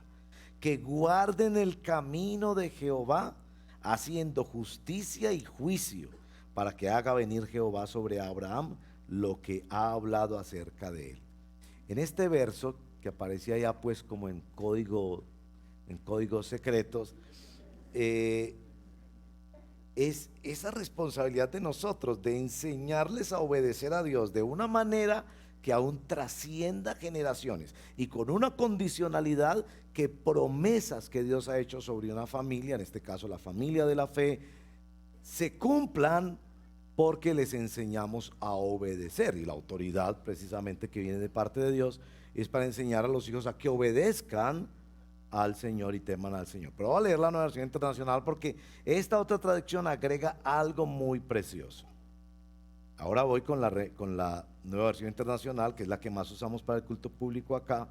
que guarden el camino de Jehová, haciendo justicia y juicio, para que haga venir Jehová sobre Abraham lo que ha hablado acerca de él. En este verso, que aparecía ya pues como en códigos secretos, es esa responsabilidad de nosotros de enseñarles a obedecer a Dios de una manera que aún trascienda generaciones, y con una condicionalidad: que promesas que Dios ha hecho sobre una familia, en este caso la familia de la fe, se cumplan porque les enseñamos a obedecer. Y la autoridad precisamente que viene de parte de Dios es para enseñar a los hijos a que obedezcan al Señor y teman al Señor. Pero voy a leer la Nueva Versión Internacional porque esta otra traducción agrega algo muy precioso. Ahora voy con la Nueva Versión Internacional, que es la que más usamos para el culto público acá.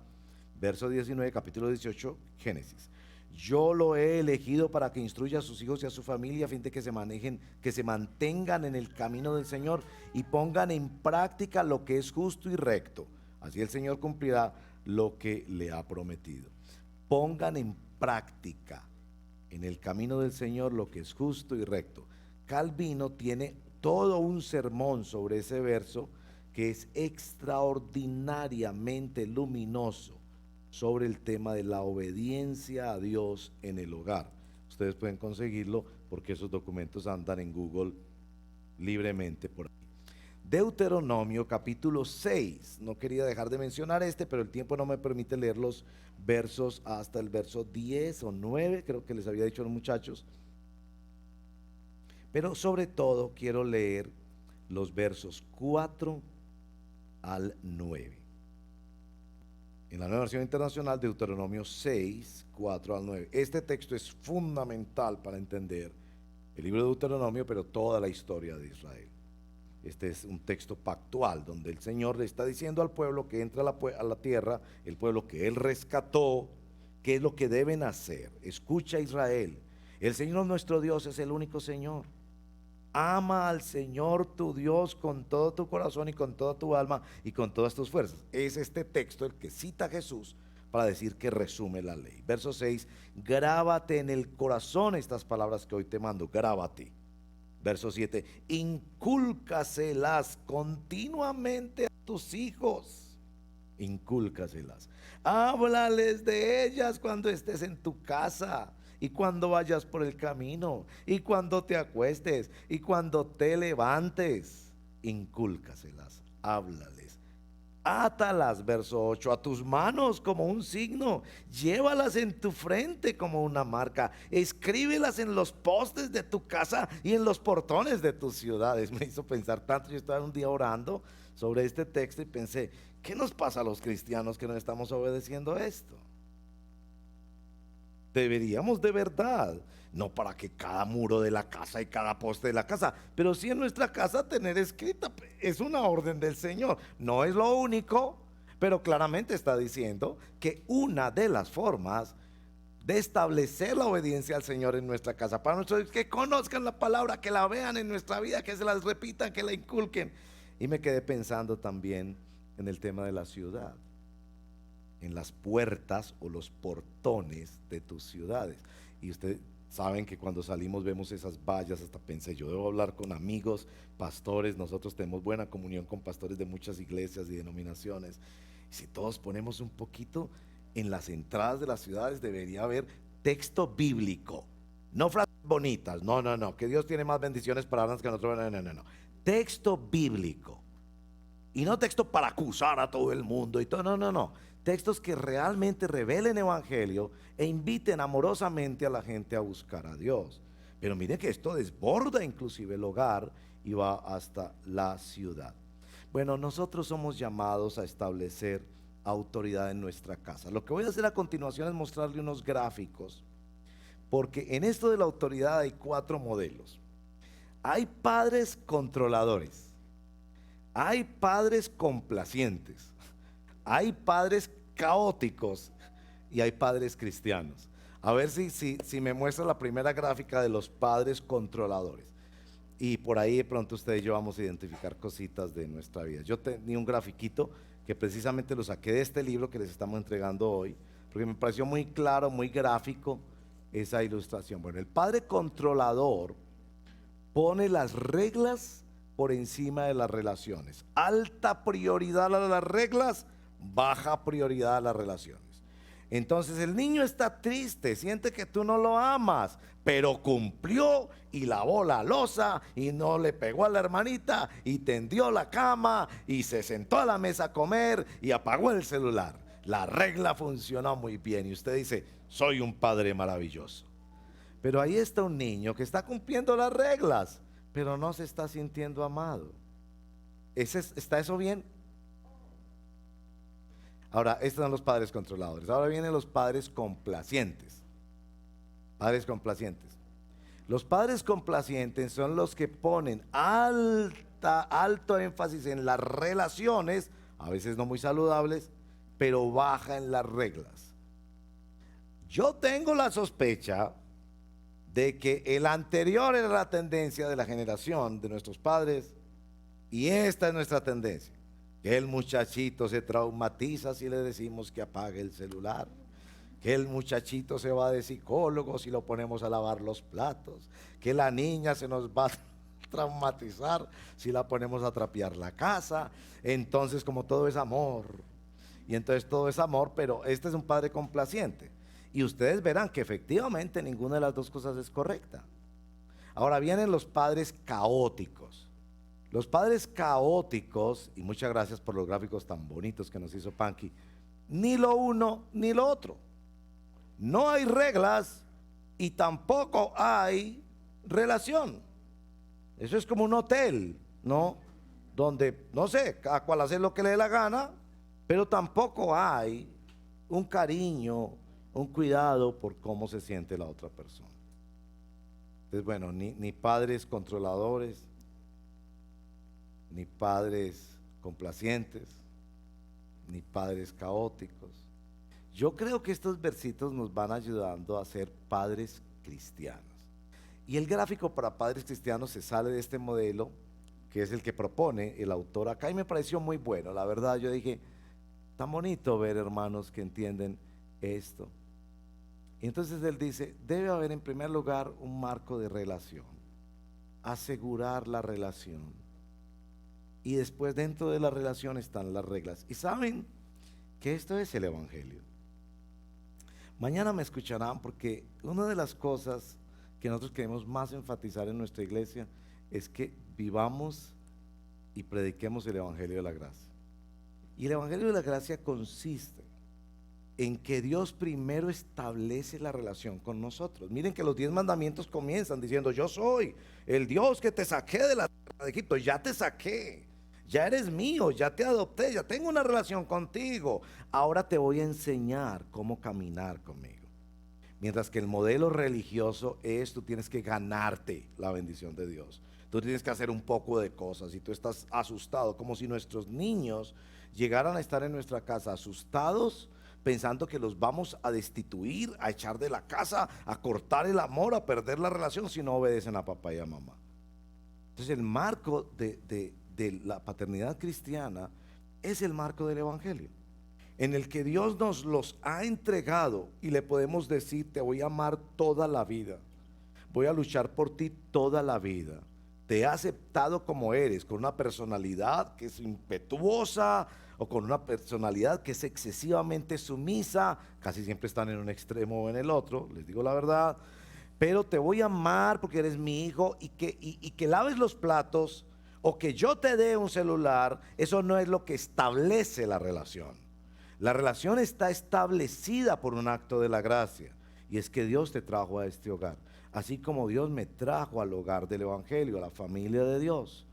Verso 19, capítulo 18, Génesis. Yo lo he elegido para que instruya a sus hijos y a su familia, a fin de que se mantengan en el camino del Señor y pongan en práctica lo que es justo y recto. Así el Señor cumplirá lo que le ha prometido. Pongan en práctica en el camino del Señor lo que es justo y recto. Calvino tiene todo un sermón sobre ese verso que es extraordinariamente luminoso sobre el tema de la obediencia a Dios en el hogar. Ustedes pueden conseguirlo porque esos documentos andan en Google libremente por ahí. Deuteronomio capítulo 6, no quería dejar de mencionar pero el tiempo no me permite leer los versos hasta el verso 10 o 9, creo que les había dicho a los muchachos, pero sobre todo quiero leer los versos 4 al 9. En la Nueva Versión Internacional, Deuteronomio 6, 4 al 9. Este texto es fundamental para entender el libro de Deuteronomio, pero toda la historia de Israel. Este es un texto pactual donde el Señor le está diciendo al pueblo que entra a la tierra, el pueblo que Él rescató, qué es lo que deben hacer. Escucha, Israel, el Señor nuestro Dios es el único Señor. Ama al Señor tu Dios con todo tu corazón y con toda tu alma y con todas tus fuerzas. Es este texto el que cita a Jesús para decir que resume la ley. Verso 6, grábate en el corazón estas palabras que hoy te mando, grábate. Verso 7, incúlcaselas continuamente a tus hijos, incúlcaselas, háblales de ellas cuando estés en tu casa y cuando vayas por el camino, y cuando te acuestes, y cuando te levantes. Incúlcaselas, háblales. Átalas, verso 8, a tus manos como un signo, llévalas en tu frente como una marca, escríbelas en los postes de tu casa y en los portones de tus ciudades. Me hizo pensar tanto. Yo estaba un día orando sobre este texto y pensé, ¿qué nos pasa a los cristianos que no estamos obedeciendo esto? Deberíamos de verdad, no para que cada muro de la casa y cada poste de la casa, pero sí en nuestra casa tener escrita, es una orden del Señor. No es lo único, pero claramente está diciendo que una de las formas de establecer la obediencia al Señor en nuestra casa, para nuestros hijos, que conozcan la palabra, que la vean en nuestra vida, que se las repitan, que la inculquen. Y me quedé pensando también en el tema de la ciudad, en las puertas o los portones de tus ciudades. Y ustedes saben que cuando salimos vemos esas vallas, hasta pensé, yo debo hablar con amigos, pastores. Nosotros tenemos buena comunión con pastores de muchas iglesias y denominaciones. Y si todos ponemos un poquito en las entradas de las ciudades, debería haber texto bíblico, no frases bonitas, no, que Dios tiene más bendiciones para darnos que nosotros, no, texto bíblico. Y no texto para acusar a todo el mundo y todo, no. Textos que realmente revelen evangelio e inviten amorosamente a la gente a buscar a Dios. Pero miren que esto desborda inclusive el hogar y va hasta la ciudad. Bueno, nosotros somos llamados a establecer autoridad en nuestra casa. Lo que voy a hacer a continuación es mostrarle unos gráficos, porque en esto de la autoridad hay 4 modelos. Hay padres controladores, hay padres complacientes, hay padres caóticos y hay padres cristianos. A ver si me muestra la primera gráfica de los padres controladores. Y por ahí de pronto ustedes y yo vamos a identificar cositas de nuestra vida. Yo tenía un grafiquito que precisamente lo saqué de este libro que les estamos entregando hoy, porque me pareció muy claro, muy gráfico esa ilustración. Bueno, el padre controlador pone las reglas por encima de las relaciones. Alta prioridad a las reglas, baja prioridad a las relaciones. Entonces el niño está triste, siente que tú no lo amas, pero cumplió y lavó la loza y no le pegó a la hermanita y tendió la cama y se sentó a la mesa a comer y apagó el celular. La regla funcionó muy bien y usted dice, soy un padre maravilloso. Pero ahí está un niño que está cumpliendo las reglas, pero no se está sintiendo amado. ¿Está eso bien? Ahora, estos son los padres controladores. Ahora vienen los padres complacientes. Padres complacientes. Los padres complacientes son los que ponen alto énfasis en las relaciones, a veces no muy saludables, pero baja en las reglas. Yo tengo la sospecha de que el anterior era la tendencia de la generación de nuestros padres y esta es nuestra tendencia. Que el muchachito se traumatiza si le decimos que apague el celular, que el muchachito se va de psicólogo si lo ponemos a lavar los platos, que la niña se nos va a traumatizar si la ponemos a trapear la casa. Entonces, como todo es amor, y entonces todo es amor, pero este es un padre complaciente. Y ustedes verán que efectivamente ninguna de las dos cosas es correcta. Ahora vienen los padres caóticos. Los padres caóticos, y muchas gracias por los gráficos tan bonitos que nos hizo Panky, ni lo uno ni lo otro. No hay reglas y tampoco hay relación. Eso es como un hotel, ¿no? Donde, no sé, cada cual hace lo que le dé la gana, pero tampoco hay un cariño, un cuidado por cómo se siente la otra persona. Entonces, bueno, ni padres controladores, ni padres complacientes, ni padres caóticos. Yo creo que estos versitos nos van ayudando a ser padres cristianos. Y el gráfico para padres cristianos se sale de este modelo, que es el que propone el autor acá, y me pareció muy bueno. La verdad, yo dije, tan bonito ver hermanos que entienden esto. Y entonces él dice, debe haber en primer lugar un marco de relación, asegurar la relación. Y después dentro de la relación están las reglas. Y saben que esto es el evangelio. Mañana me escucharán porque una de las cosas que nosotros queremos más enfatizar en nuestra iglesia es que vivamos y prediquemos el Evangelio de la Gracia. Y el Evangelio de la Gracia consiste en que Dios primero establece la relación con nosotros. Miren que los 10 mandamientos comienzan diciendo: yo soy el Dios que te saqué de la tierra de Egipto. Ya te saqué, ya eres mío, ya te adopté, ya tengo una relación contigo. Ahora te voy a enseñar cómo caminar conmigo. Mientras que el modelo religioso es: tú tienes que ganarte la bendición de Dios. Tú tienes que hacer un poco de cosas y tú estás asustado, como si nuestros niños llegaran a estar en nuestra casa asustados, pensando que los vamos a destituir, a echar de la casa, a cortar el amor, a perder la relación si no obedecen a papá y a mamá. Entonces el marco de la paternidad cristiana es el marco del Evangelio, en el que Dios nos los ha entregado y le podemos decir: te voy a amar toda la vida, voy a luchar por ti toda la vida. Te he aceptado como eres, con una personalidad que es impetuosa o con una personalidad que es excesivamente sumisa. Casi siempre están en un extremo o en el otro, les digo la verdad. Pero te voy a amar porque eres mi hijo, y que laves los platos o que yo te dé un celular, eso no es lo que establece la relación. La relación está establecida por un acto de la gracia, y es que Dios te trajo a este hogar. Así como Dios me trajo al hogar del Evangelio, a la familia de Dios.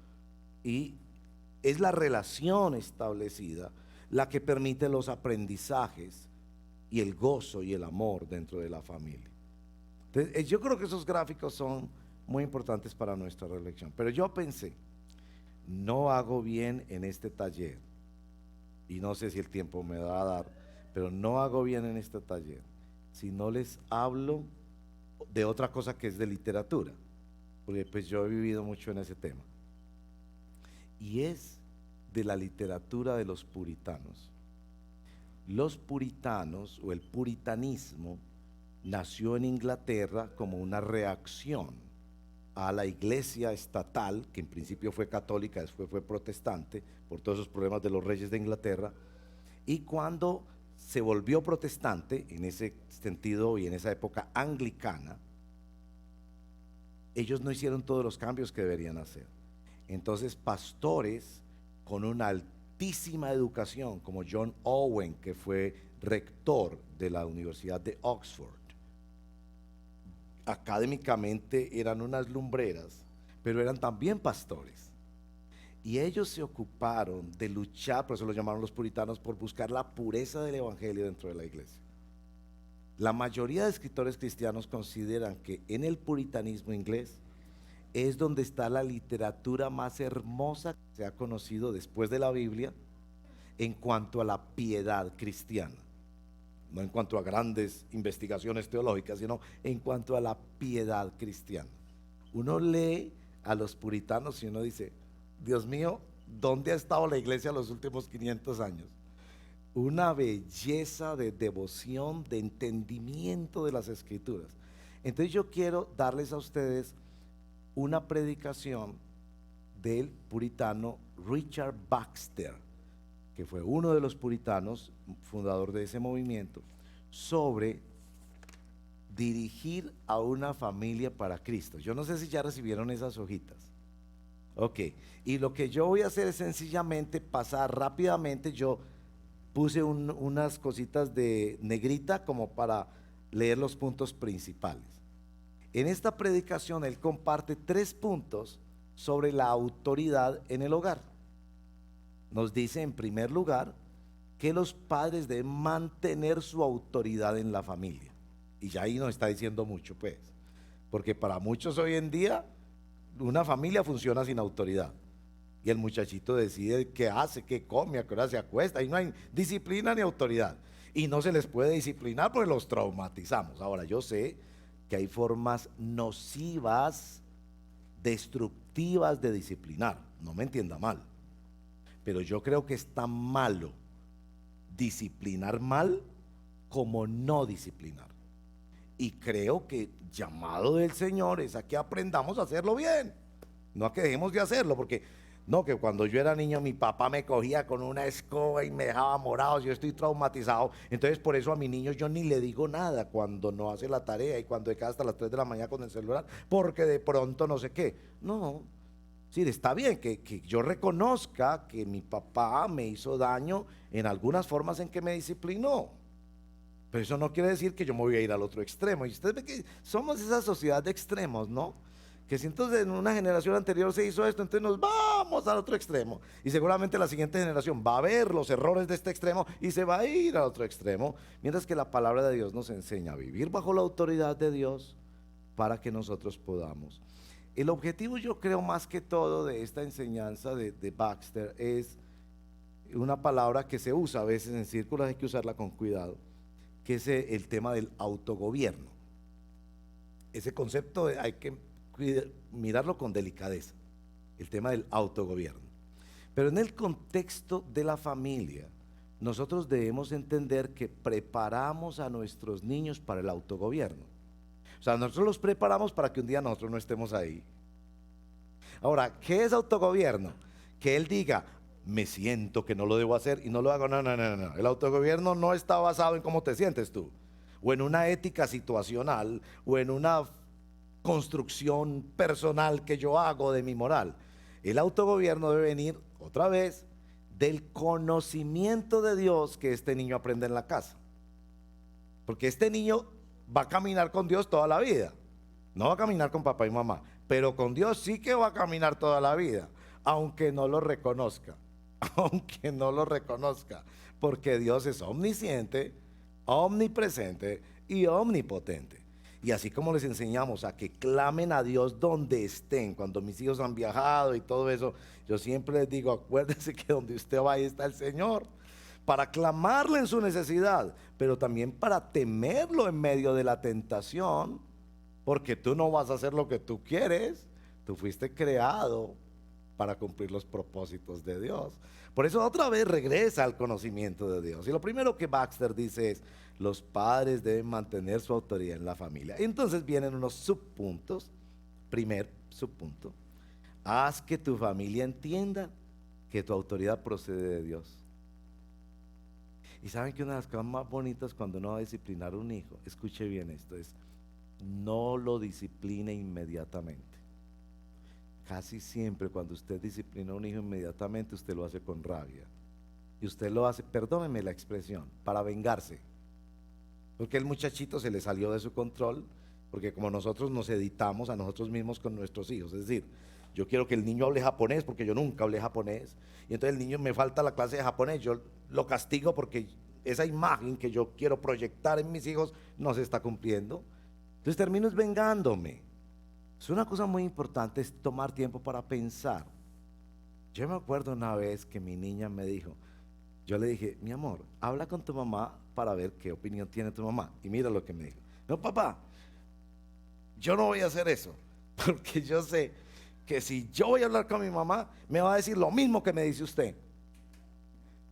Y es la relación establecida la que permite los aprendizajes y el gozo y el amor dentro de la familia. Entonces, yo creo que esos gráficos son muy importantes para nuestra reflexión. Pero yo pensé: no hago bien en este taller, y no sé si el tiempo me va a dar, pero no hago bien en este taller si no les hablo de otra cosa que es de literatura, porque pues yo he vivido mucho en ese tema, y es de la literatura de los puritanos. Los puritanos, o el puritanismo, nació en Inglaterra como una reacción a la iglesia estatal, que en principio fue católica, después fue protestante, por todos esos problemas de los reyes de Inglaterra. Y cuando se volvió protestante, en ese sentido y en esa época anglicana, ellos no hicieron todos los cambios que deberían hacer. Entonces pastores con una altísima educación, como John Owen, que fue rector de la Universidad de Oxford, académicamente eran unas lumbreras, pero eran también pastores. Y ellos se ocuparon de luchar, por eso lo llamaron los puritanos, por buscar la pureza del Evangelio dentro de la iglesia. La mayoría de escritores cristianos consideran que en el puritanismo inglés es donde está la literatura más hermosa que se ha conocido después de la Biblia en cuanto a la piedad cristiana. No en cuanto a grandes investigaciones teológicas, sino en cuanto a la piedad cristiana. Uno lee a los puritanos y uno dice: Dios mío, ¿dónde ha estado la iglesia los últimos 500 años? Una belleza de devoción, de entendimiento de las escrituras. Entonces yo quiero darles a ustedes una predicación del puritano Richard Baxter, que fue uno de los puritanos, fundador de ese movimiento, sobre dirigir a una familia para Cristo. Yo no sé si ya recibieron esas hojitas. Ok, y lo que yo voy a hacer es sencillamente pasar rápidamente. Yo puse unas cositas de negrita como para leer los puntos principales. En esta predicación él comparte 3 puntos sobre la autoridad en el hogar. Nos dice, en primer lugar, que los padres deben mantener su autoridad en la familia. Y ya ahí nos está diciendo mucho, pues, porque para muchos hoy en día una familia funciona sin autoridad, y el muchachito decide qué hace, qué come, a qué hora se acuesta, y no hay disciplina ni autoridad, y no se les puede disciplinar porque los traumatizamos. Ahora, yo sé que hay formas nocivas, destructivas de disciplinar, no me entienda mal, pero yo creo que es tan malo disciplinar mal como no disciplinar. Y creo que llamado del Señor es a que aprendamos a hacerlo bien, no a que dejemos de hacerlo, porque No, que cuando yo era niño mi papá me cogía con una escoba y me dejaba morado, yo estoy traumatizado. Entonces por eso a mi niño yo ni le digo nada cuando no hace la tarea y cuando se queda hasta las 3 de la mañana con el celular, porque de pronto no sé qué. No, sí, está bien que yo reconozca que mi papá me hizo daño en algunas formas en que me disciplinó. Pero eso no quiere decir que yo me voy a ir al otro extremo. Y ustedes ven que somos esa sociedad de extremos, ¿no? Que si entonces en una generación anterior se hizo esto, entonces nos vamos al otro extremo. Y seguramente la siguiente generación va a ver los errores de este extremo y se va a ir al otro extremo. Mientras que la palabra de Dios nos enseña a vivir bajo la autoridad de Dios para que nosotros podamos. El objetivo, yo creo, más que todo de esta enseñanza de Baxter es una palabra que se usa a veces en círculos, hay que usarla con cuidado, que es el tema del autogobierno. Ese concepto hay que mirarlo con delicadeza, el tema del autogobierno. Pero en el contexto de la familia, nosotros debemos entender que preparamos a nuestros niños para el autogobierno. O sea, nosotros los preparamos para que un día nosotros no estemos ahí. Ahora, ¿qué es autogobierno? Que él diga, me siento que no lo debo hacer y no lo hago. No. El autogobierno no está basado en cómo te sientes tú, o en una ética situacional, o en una construcción personal que yo hago de mi moral. El autogobierno debe venir, otra vez, del conocimiento de Dios que este niño aprende en la casa. Porque este niño va a caminar con Dios toda la vida. No va a caminar con papá y mamá, pero con Dios sí que va a caminar toda la vida, aunque no lo reconozca. Aunque no lo reconozca, porque Dios es omnisciente, omnipresente y omnipotente. Y así como les enseñamos a que clamen a Dios donde estén, cuando mis hijos han viajado y todo eso, yo siempre les digo, acuérdense que donde usted va ahí está el Señor, para clamarle en su necesidad, pero también para temerlo en medio de la tentación, porque tú no vas a hacer lo que tú quieres, tú fuiste creado para cumplir los propósitos de Dios. Por eso otra vez regresa al conocimiento de Dios. Y lo primero que Baxter dice es, los padres deben mantener su autoridad en la familia. Entonces vienen unos subpuntos. Primer subpunto, haz que tu familia entienda que tu autoridad procede de Dios. Y saben que una de las cosas más bonitas cuando uno va a disciplinar a un hijo, escuche bien esto, es no lo discipline inmediatamente. Casi siempre cuando usted disciplina a un hijo inmediatamente, usted lo hace con rabia. Y usted lo hace, perdóneme la expresión, para vengarse. Porque el muchachito se le salió de su control, porque como nosotros nos editamos a nosotros mismos con nuestros hijos. Es decir, yo quiero que el niño hable japonés porque yo nunca hablé japonés. Y entonces el niño me falta la clase de japonés, yo lo castigo porque esa imagen que yo quiero proyectar en mis hijos no se está cumpliendo. Entonces termino vengándome. Es una cosa muy importante, es tomar tiempo para pensar. Yo me acuerdo una vez que mi niña me dijo, yo le dije, mi amor, habla con tu mamá para ver qué opinión tiene tu mamá. Y mira lo que me dijo. No, papá, yo no voy a hacer eso, porque yo sé que si yo voy a hablar con mi mamá, me va a decir lo mismo que me dice usted.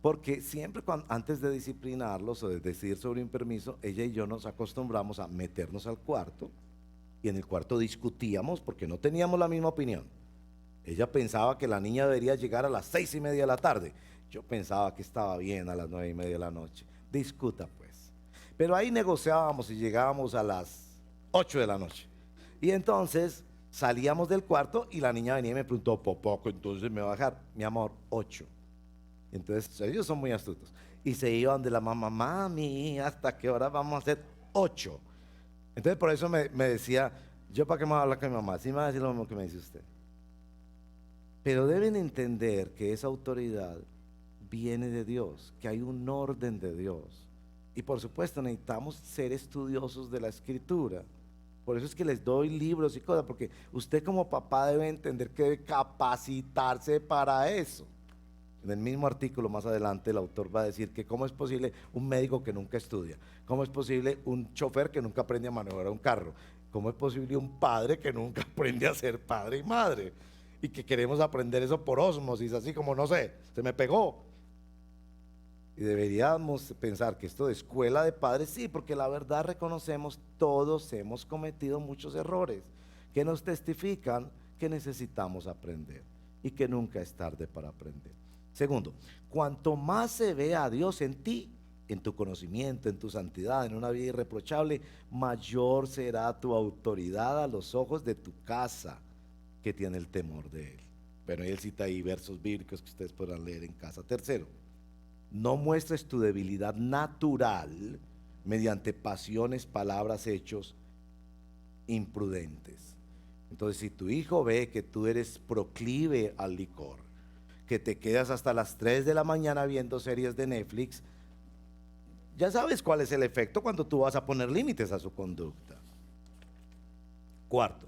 Porque siempre antes de disciplinarlos o de decidir sobre un permiso, ella y yo nos acostumbramos a meternos al cuarto. Y en el cuarto discutíamos porque no teníamos la misma opinión. Ella pensaba que la niña debería llegar a las 6:30 de la tarde. Yo pensaba que estaba bien a las 9:30 de la noche. Discuta pues. Pero ahí negociábamos y llegábamos a las 8 de la noche. Y entonces salíamos del cuarto y la niña venía y me preguntó, poco, entonces me va a dejar, mi amor, 8. Entonces ellos son muy astutos. Y se iban de la mamá, mami, ¿hasta qué hora vamos a hacer? 8. Entonces por eso me decía, yo para qué me voy a hablar con mi mamá, sí me va a decir lo mismo que me dice usted. Pero deben entender que esa autoridad viene de Dios, que hay un orden de Dios. Y por supuesto necesitamos ser estudiosos de la Escritura. Por eso es que les doy libros y cosas, porque usted como papá debe entender que debe capacitarse para eso. En el mismo artículo más adelante el autor va a decir que cómo es posible un médico que nunca estudia, cómo es posible un chofer que nunca aprende a maniobrar un carro, cómo es posible un padre que nunca aprende a ser padre y madre, y que queremos aprender eso por ósmosis, así como no sé, se me pegó. Y deberíamos pensar que esto de escuela de padres, sí, porque la verdad reconocemos, todos hemos cometido muchos errores que nos testifican que necesitamos aprender. y que nunca es tarde para aprender. Segundo, cuanto más se vea a Dios en ti, en tu conocimiento, en tu santidad, en una vida irreprochable, mayor será tu autoridad a los ojos de tu casa, que tiene el temor de Él. Pero él cita ahí versos bíblicos que ustedes podrán leer en casa. Tercero, no muestres tu debilidad natural mediante pasiones, palabras, hechos imprudentes. Entonces, si tu hijo ve que tú eres proclive al licor, que te quedas hasta las 3 de la mañana viendo series de Netflix, ya sabes cuál es el efecto cuando tú vas a poner límites a su conducta. Cuarto,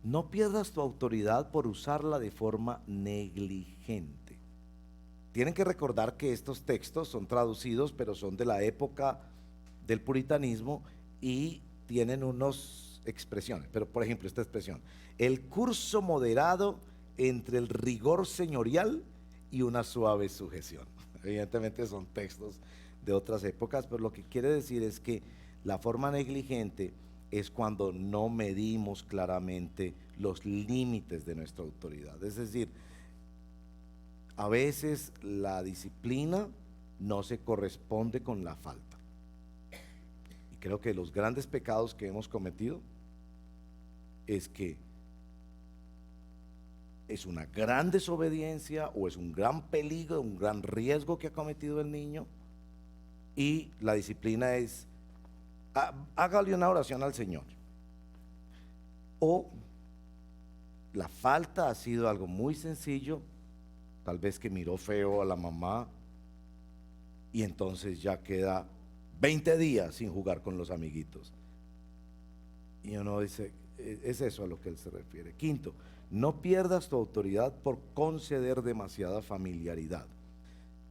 no pierdas tu autoridad por usarla de forma negligente. Tienen que recordar que estos textos son traducidos, pero son de la época del puritanismo y tienen unas expresiones. Pero por ejemplo, esta expresión: el curso moderado entre el rigor señorial y una suave sujeción. Evidentemente son textos de otras épocas, pero lo que quiere decir es que la forma negligente es cuando no medimos claramente los límites de nuestra autoridad. Es decir, a veces la disciplina no se corresponde con la falta. Y creo que los grandes pecados que hemos cometido es que es una gran desobediencia o es un gran peligro, un gran riesgo que ha cometido el niño, y la disciplina es: hágale una oración al Señor. O la falta ha sido algo muy sencillo, tal vez que miró feo a la mamá y entonces ya queda 20 días sin jugar con los amiguitos. Y uno dice, es eso a lo que él se refiere. Quinto, no pierdas tu autoridad por conceder demasiada familiaridad.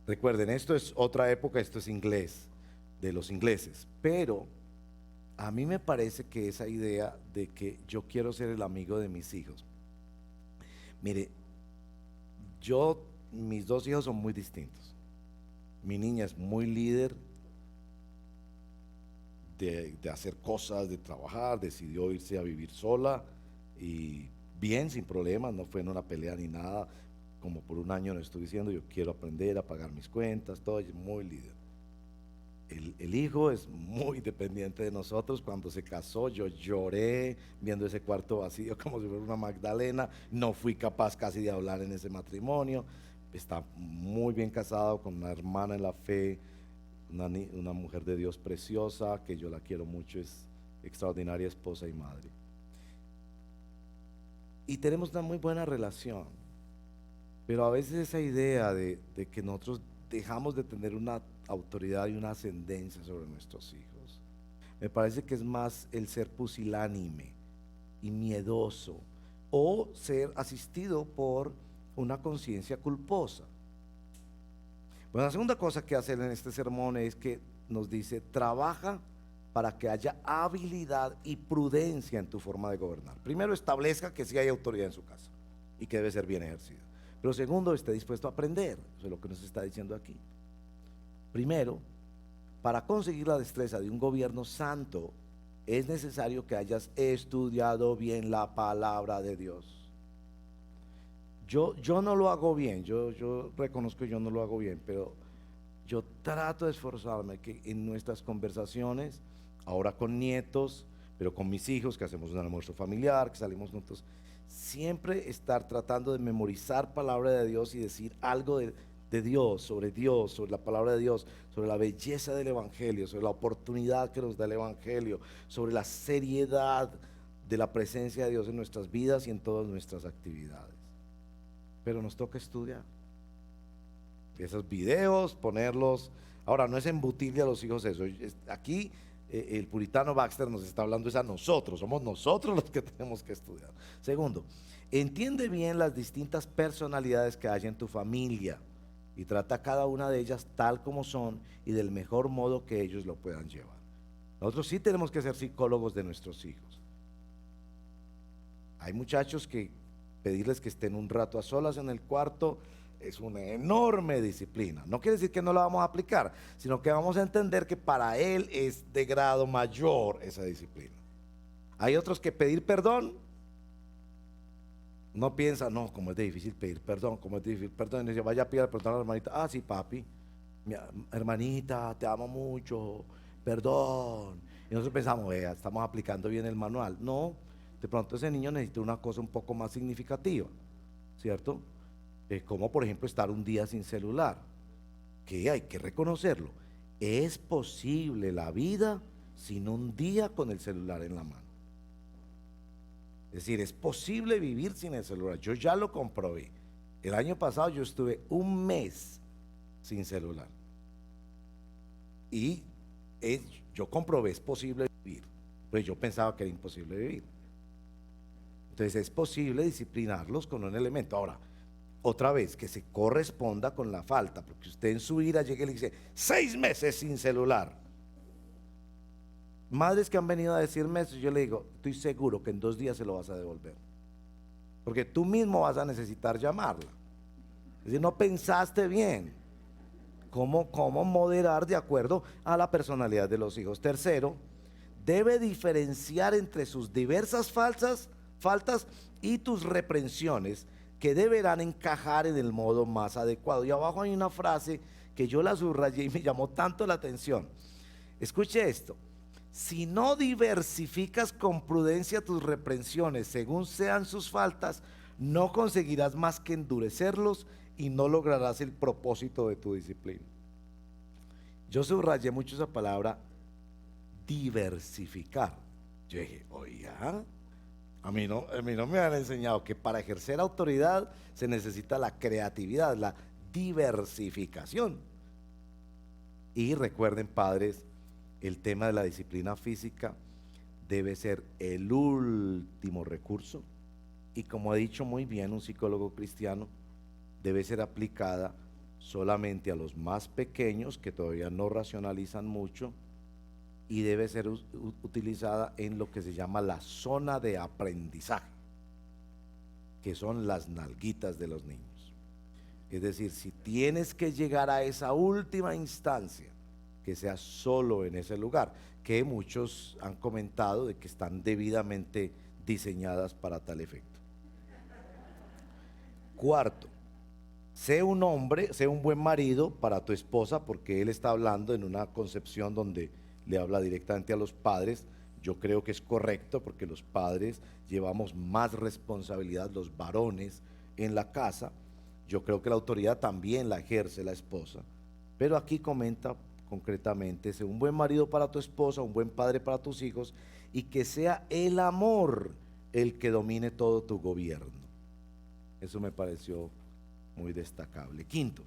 Recuerden, esto es otra época, esto es inglés, de los ingleses, pero a mí me parece que esa idea de que yo quiero ser el amigo de mis hijos, mire, mis dos hijos son muy distintos. Mi niña es muy líder de hacer cosas, de trabajar, decidió irse a vivir sola y bien, sin problemas, no fue en una pelea ni nada. Como por un año no estoy diciendo, yo quiero aprender a pagar mis cuentas, todo, ella es muy líder. El hijo es muy dependiente de nosotros. Cuando se casó yo lloré viendo ese cuarto vacío como si fuera una Magdalena. No fui capaz casi de hablar en ese matrimonio. Está muy bien casado con una hermana en la fe, una mujer de Dios preciosa, que yo la quiero mucho, es extraordinaria esposa y madre. Y tenemos una muy buena relación. Pero a veces esa idea de que nosotros dejamos de tener una autoridad y una ascendencia sobre nuestros hijos, me parece que es más el ser pusilánime y miedoso, o ser asistido por una conciencia culposa. Bueno, la segunda cosa que hace en este sermón es que nos dice: trabaja para que haya habilidad y prudencia en tu forma de gobernar. Primero, establezca que sí hay autoridad en su casa y que debe ser bien ejercida. Pero segundo, esté dispuesto a aprender. Eso es lo que nos está diciendo aquí. Primero, para conseguir la destreza de un gobierno santo, es necesario que hayas estudiado bien la palabra de Dios. Yo no lo hago bien, yo reconozco que yo no lo hago bien, pero yo trato de esforzarme que en nuestras conversaciones, ahora con nietos, pero con mis hijos, que hacemos un almuerzo familiar, que salimos nosotros, siempre estar tratando de memorizar palabra de Dios y decir algo de Dios, sobre la palabra de Dios, sobre la belleza del Evangelio, sobre la oportunidad que nos da el Evangelio, sobre la seriedad de la presencia de Dios en nuestras vidas y en todas nuestras actividades. Pero nos toca estudiar esos videos, ponerlos. Ahora, no es embutirle a los hijos eso. Aquí el puritano Baxter nos está hablando es a nosotros, somos nosotros los que tenemos que estudiar. Segundo, entiende bien las distintas personalidades que hay en tu familia y trata cada una de ellas tal como son y del mejor modo que ellos lo puedan llevar. Nosotros sí tenemos que ser psicólogos de nuestros hijos. Hay muchachos que pedirles que estén un rato a solas en el cuarto es una enorme disciplina. No quiere decir que no la vamos a aplicar, sino que vamos a entender que para él es de grado mayor esa disciplina. Hay otros que pedir perdón Uno piensa, no, como es de difícil pedir perdón, como es de difícil perdón. Y dice, vaya a pedir perdón a la hermanita. Ah, sí, papi. Hermanita, te amo mucho, perdón. Y nosotros pensamos, vea, estamos aplicando bien el manual. No, de pronto ese niño necesita una cosa un poco más significativa, ¿cierto? Como por ejemplo estar un día sin celular, que hay que reconocerlo. Es posible la vida sin un día con el celular en la mano. Es decir, es posible vivir sin el celular. Yo ya lo comprobé. El año pasado yo estuve un mes sin celular. Y yo comprobé, es posible vivir. Pues yo pensaba que era imposible vivir. Entonces es posible disciplinarlos con un elemento. Ahora, otra vez, que se corresponda con la falta, porque usted en su ira llega y le dice, 6 meses sin celular. Madres que han venido a decirme eso, yo le digo, estoy seguro que en 2 días se lo vas a devolver. Porque tú mismo vas a necesitar llamarla. Es decir, no pensaste bien cómo moderar de acuerdo a la personalidad de los hijos. Tercero, debe diferenciar entre sus diversas faltas y tus reprensiones que deberán encajar en el modo más adecuado. Y abajo hay una frase que yo la subrayé y me llamó tanto la atención. Escuche esto. Si no diversificas con prudencia tus reprensiones según sean sus faltas, no conseguirás más que endurecerlos y no lograrás el propósito de tu disciplina. Yo subrayé mucho esa palabra diversificar. Yo dije, oiga, a mí no me han enseñado que para ejercer autoridad se necesita la creatividad, la diversificación. Y recuerden, padres, el tema de la disciplina física debe ser el último recurso y, como ha dicho muy bien un psicólogo cristiano, debe ser aplicada solamente a los más pequeños que todavía no racionalizan mucho y debe ser utilizada en lo que se llama la zona de aprendizaje, que son las nalguitas de los niños. Es decir, si tienes que llegar a esa última instancia, que sea solo en ese lugar, que muchos han comentado de que están debidamente diseñadas para tal efecto. Cuarto, sé un hombre, sé un buen marido para tu esposa, porque él está hablando en una concepción donde le habla directamente a los padres. Yo creo que es correcto porque los padres llevamos más responsabilidad, los varones, en la casa. Yo creo que la autoridad también la ejerce la esposa, pero aquí comenta concretamente, sé un buen marido para tu esposa, un buen padre para tus hijos, y que sea el amor el que domine todo tu gobierno. Eso me pareció muy destacable. Quinto,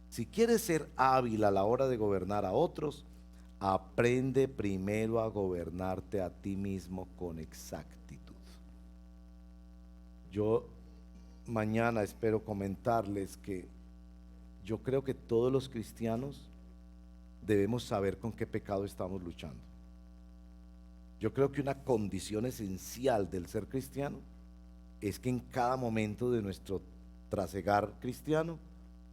si quieres ser hábil a la hora de gobernar a otros, aprende primero a gobernarte a ti mismo con exactitud. Yo mañana espero comentarles que yo creo que todos los cristianos debemos saber con qué pecado estamos luchando. Yo creo que una condición esencial del ser cristiano es que en cada momento de nuestro trasegar cristiano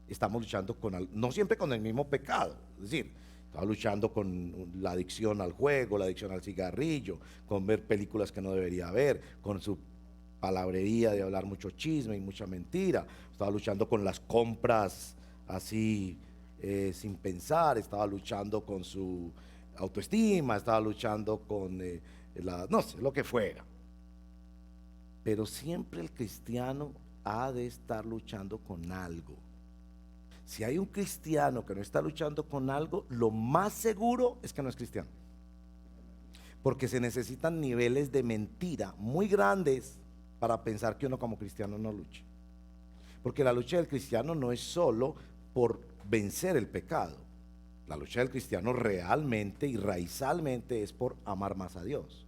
estamos luchando no siempre con el mismo pecado, es decir, estamos luchando con la adicción al juego, la adicción al cigarrillo, con ver películas que no debería ver, con su palabrería de hablar mucho chisme y mucha mentira, estaba luchando con las compras así sin pensar, estaba luchando con su autoestima, estaba luchando con no sé, lo que fuera. Pero siempre el cristiano ha de estar luchando con algo. Si hay un cristiano que no está luchando con algo, lo más seguro es que no es cristiano, porque se necesitan niveles de mentira muy grandes para pensar que uno como cristiano no lucha. Porque la lucha del cristiano no es solo por vencer el pecado. La lucha del cristiano realmente y raizalmente es por amar más a Dios.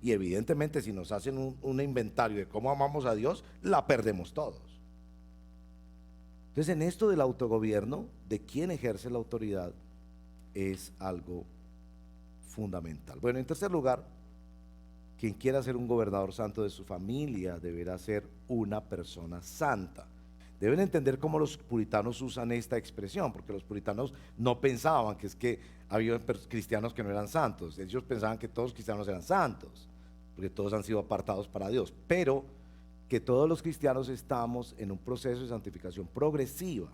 Y evidentemente si nos hacen un inventario de cómo amamos a Dios, la perdemos todos. Entonces, en esto del autogobierno, de quién ejerce la autoridad, es algo fundamental. Bueno, en tercer lugar, quien quiera ser un gobernador santo de su familia deberá ser una persona santa. Deben entender cómo los puritanos usan esta expresión, porque los puritanos no pensaban que es que había cristianos que no eran santos. Ellos pensaban que todos los cristianos eran santos, porque todos han sido apartados para Dios. Pero que todos los cristianos estamos en un proceso de santificación progresiva,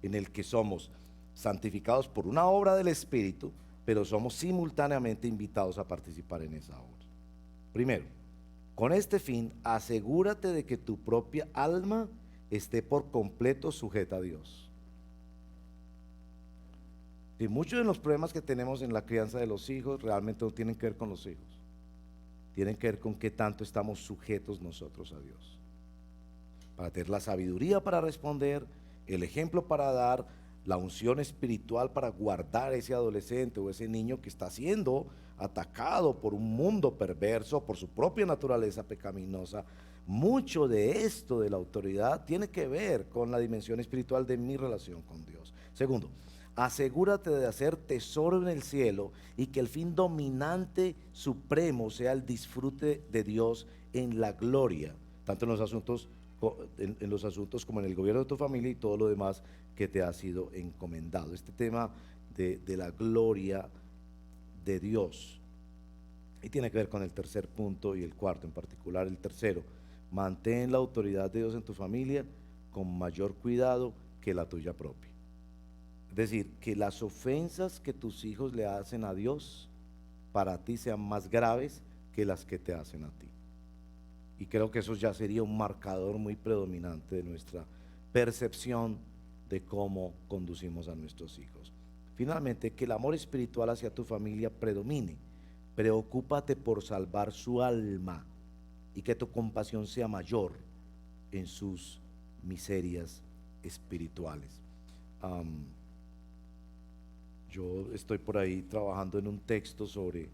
en el que somos santificados por una obra del Espíritu, pero somos simultáneamente invitados a participar en esa obra. Primero, con este fin, asegúrate de que tu propia alma esté por completo sujeta a Dios. Y muchos de los problemas que tenemos en la crianza de los hijos realmente no tienen que ver con los hijos, tienen que ver con qué tanto estamos sujetos nosotros a Dios, para tener la sabiduría para responder, el ejemplo para dar, la unción espiritual para guardar a ese adolescente o ese niño que está siendo atacado por un mundo perverso, por su propia naturaleza pecaminosa. Mucho de esto de la autoridad tiene que ver con la dimensión espiritual de mi relación con Dios. Segundo, asegúrate de hacer tesoro en el cielo y que el fin dominante supremo sea el disfrute de Dios en la gloria, tanto en los asuntos como en el gobierno de tu familia y todo lo demás que te ha sido encomendado. Este tema de la gloria de Dios, y tiene que ver con el tercer punto y el cuarto, en particular el tercero: mantén la autoridad de Dios en tu familia con mayor cuidado que la tuya propia. Es decir, que las ofensas que tus hijos le hacen a Dios para ti sean más graves que las que te hacen a ti. Y creo que eso ya sería un marcador muy predominante de nuestra percepción de cómo conducimos a nuestros hijos. Finalmente, que el amor espiritual hacia tu familia predomine. Preocúpate por salvar su alma y que tu compasión sea mayor en sus miserias espirituales. Yo estoy por ahí trabajando en un texto sobre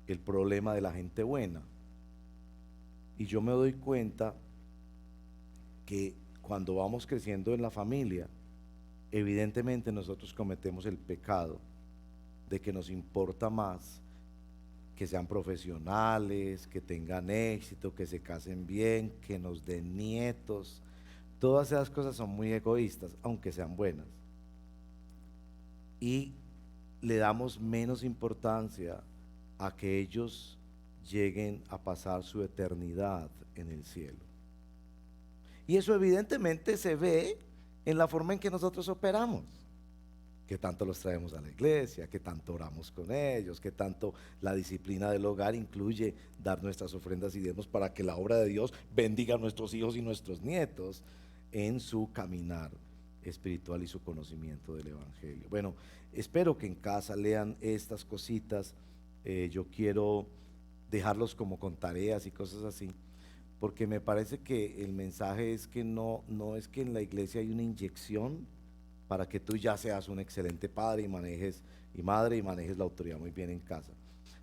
el problema de la gente buena, y yo me doy cuenta que cuando vamos creciendo en la familia, evidentemente nosotros cometemos el pecado de que nos importa más que sean profesionales, que tengan éxito, que se casen bien, que nos den nietos. Todas esas cosas son muy egoístas, aunque sean buenas. Y le damos menos importancia a que ellos lleguen a pasar su eternidad en el cielo. Y eso evidentemente se ve en la forma en que nosotros operamos, que tanto los traemos a la iglesia, que tanto oramos con ellos, que tanto la disciplina del hogar incluye dar nuestras ofrendas y diezmos para que la obra de Dios bendiga a nuestros hijos y nuestros nietos en su caminar espiritual y su conocimiento del evangelio. Bueno, espero que en casa lean estas cositas. Yo quiero dejarlos como con tareas y cosas así, porque me parece que el mensaje es que no es que en la iglesia hay una inyección para que tú ya seas un excelente padre y madre y manejes la autoridad muy bien en casa,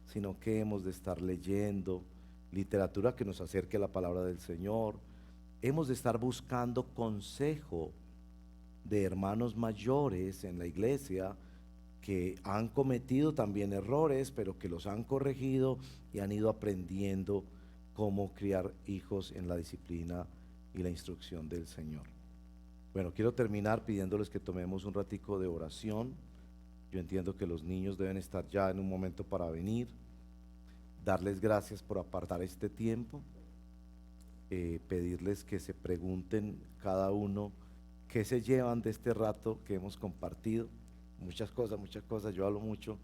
sino que hemos de estar leyendo literatura que nos acerque a la palabra del Señor. Hemos de estar buscando consejo de hermanos mayores en la iglesia que han cometido también errores, pero que los han corregido y han ido aprendiendo cómo criar hijos en la disciplina y la instrucción del Señor. Bueno, quiero terminar pidiéndoles que tomemos un ratico de oración. Yo entiendo que los niños deben estar ya en un momento para venir. Darles gracias por apartar este tiempo. Pedirles que se pregunten cada uno qué se llevan de este rato que hemos compartido. Muchas cosas, yo hablo mucho,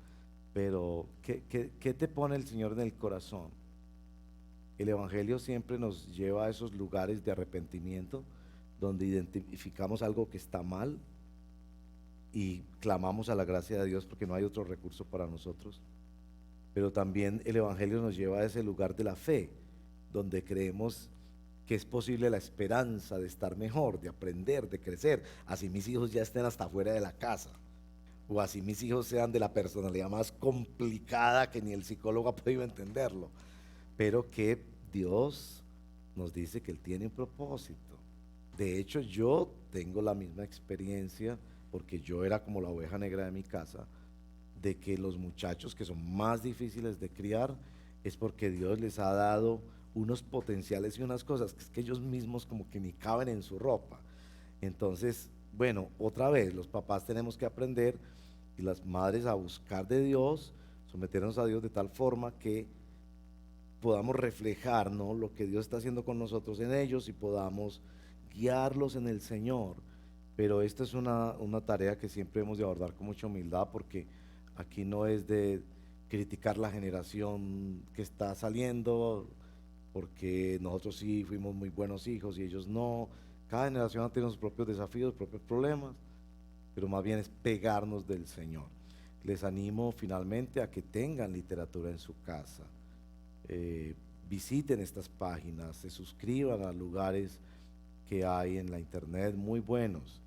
pero ¿qué te pone el Señor en el corazón? El Evangelio siempre nos lleva a esos lugares de arrepentimiento, donde identificamos algo que está mal y clamamos a la gracia de Dios porque no hay otro recurso para nosotros. Pero también el Evangelio nos lleva a ese lugar de la fe, donde creemos que es posible la esperanza de estar mejor, de aprender, de crecer, así mis hijos ya estén hasta fuera de la casa, o así mis hijos sean de la personalidad más complicada que ni el psicólogo ha podido entenderlo, pero que Dios nos dice que Él tiene un propósito. De hecho, yo tengo la misma experiencia, porque yo era como la oveja negra de mi casa, de que los muchachos que son más difíciles de criar es porque Dios les ha dado unos potenciales y unas cosas que ellos mismos como que ni caben en su ropa. Entonces, bueno, otra vez, los papás tenemos que aprender y las madres a buscar de Dios, someternos a Dios de tal forma que podamos reflejar, ¿no?, lo que Dios está haciendo con nosotros en ellos y podamos guiarlos en el Señor. Pero esta es una tarea que siempre hemos de abordar con mucha humildad, porque aquí no es de criticar la generación que está saliendo, porque nosotros sí fuimos muy buenos hijos y ellos no. Cada generación tiene sus propios desafíos, propios problemas, pero más bien es pegarnos del Señor. Les animo finalmente a que tengan literatura en su casa. Visiten estas páginas, se suscriban a lugares que hay en la internet muy buenos,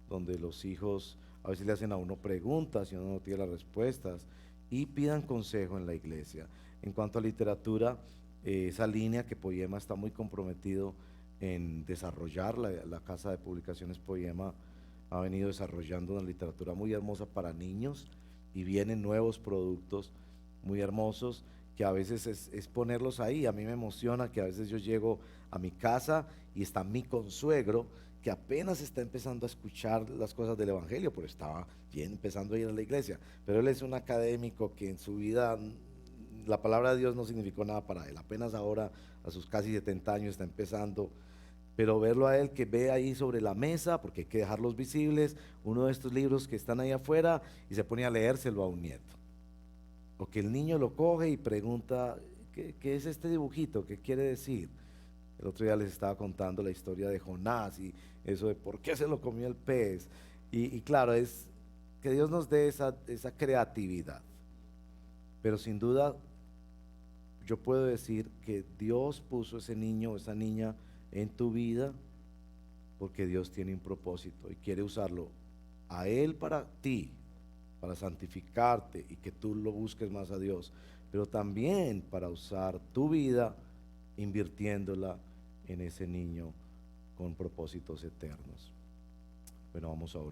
donde los hijos a veces le hacen a uno preguntas y uno no tiene las respuestas, y pidan consejo en la iglesia. En cuanto a literatura, esa línea que Poema está muy comprometido en desarrollar, la Casa de Publicaciones Poema ha venido desarrollando una literatura muy hermosa para niños, y vienen nuevos productos muy hermosos que a veces es ponerlos ahí. A mí me emociona que a veces yo llego a mi casa y está mi consuegro, que apenas está empezando a escuchar las cosas del Evangelio, pero estaba bien empezando a ir a la iglesia. Pero él es un académico que en su vida la palabra de Dios no significó nada para él. Apenas ahora, a sus casi 70 años, está empezando. Pero verlo a él, que ve ahí sobre la mesa, porque hay que dejarlos visibles, uno de estos libros que están ahí afuera, y se pone a leérselo a un nieto. O que el niño lo coge y pregunta, ¿qué es este dibujito? ¿Qué quiere decir? El otro día les estaba contando la historia de Jonás y eso de por qué se lo comió el pez. Y claro, es que Dios nos dé esa creatividad. Pero sin duda, yo puedo decir que Dios puso ese niño o esa niña en tu vida porque Dios tiene un propósito y quiere usarlo a Él para ti, para santificarte y que tú lo busques más a Dios, pero también para usar tu vida invirtiéndola en ese niño con propósitos eternos. Bueno, vamos a orar.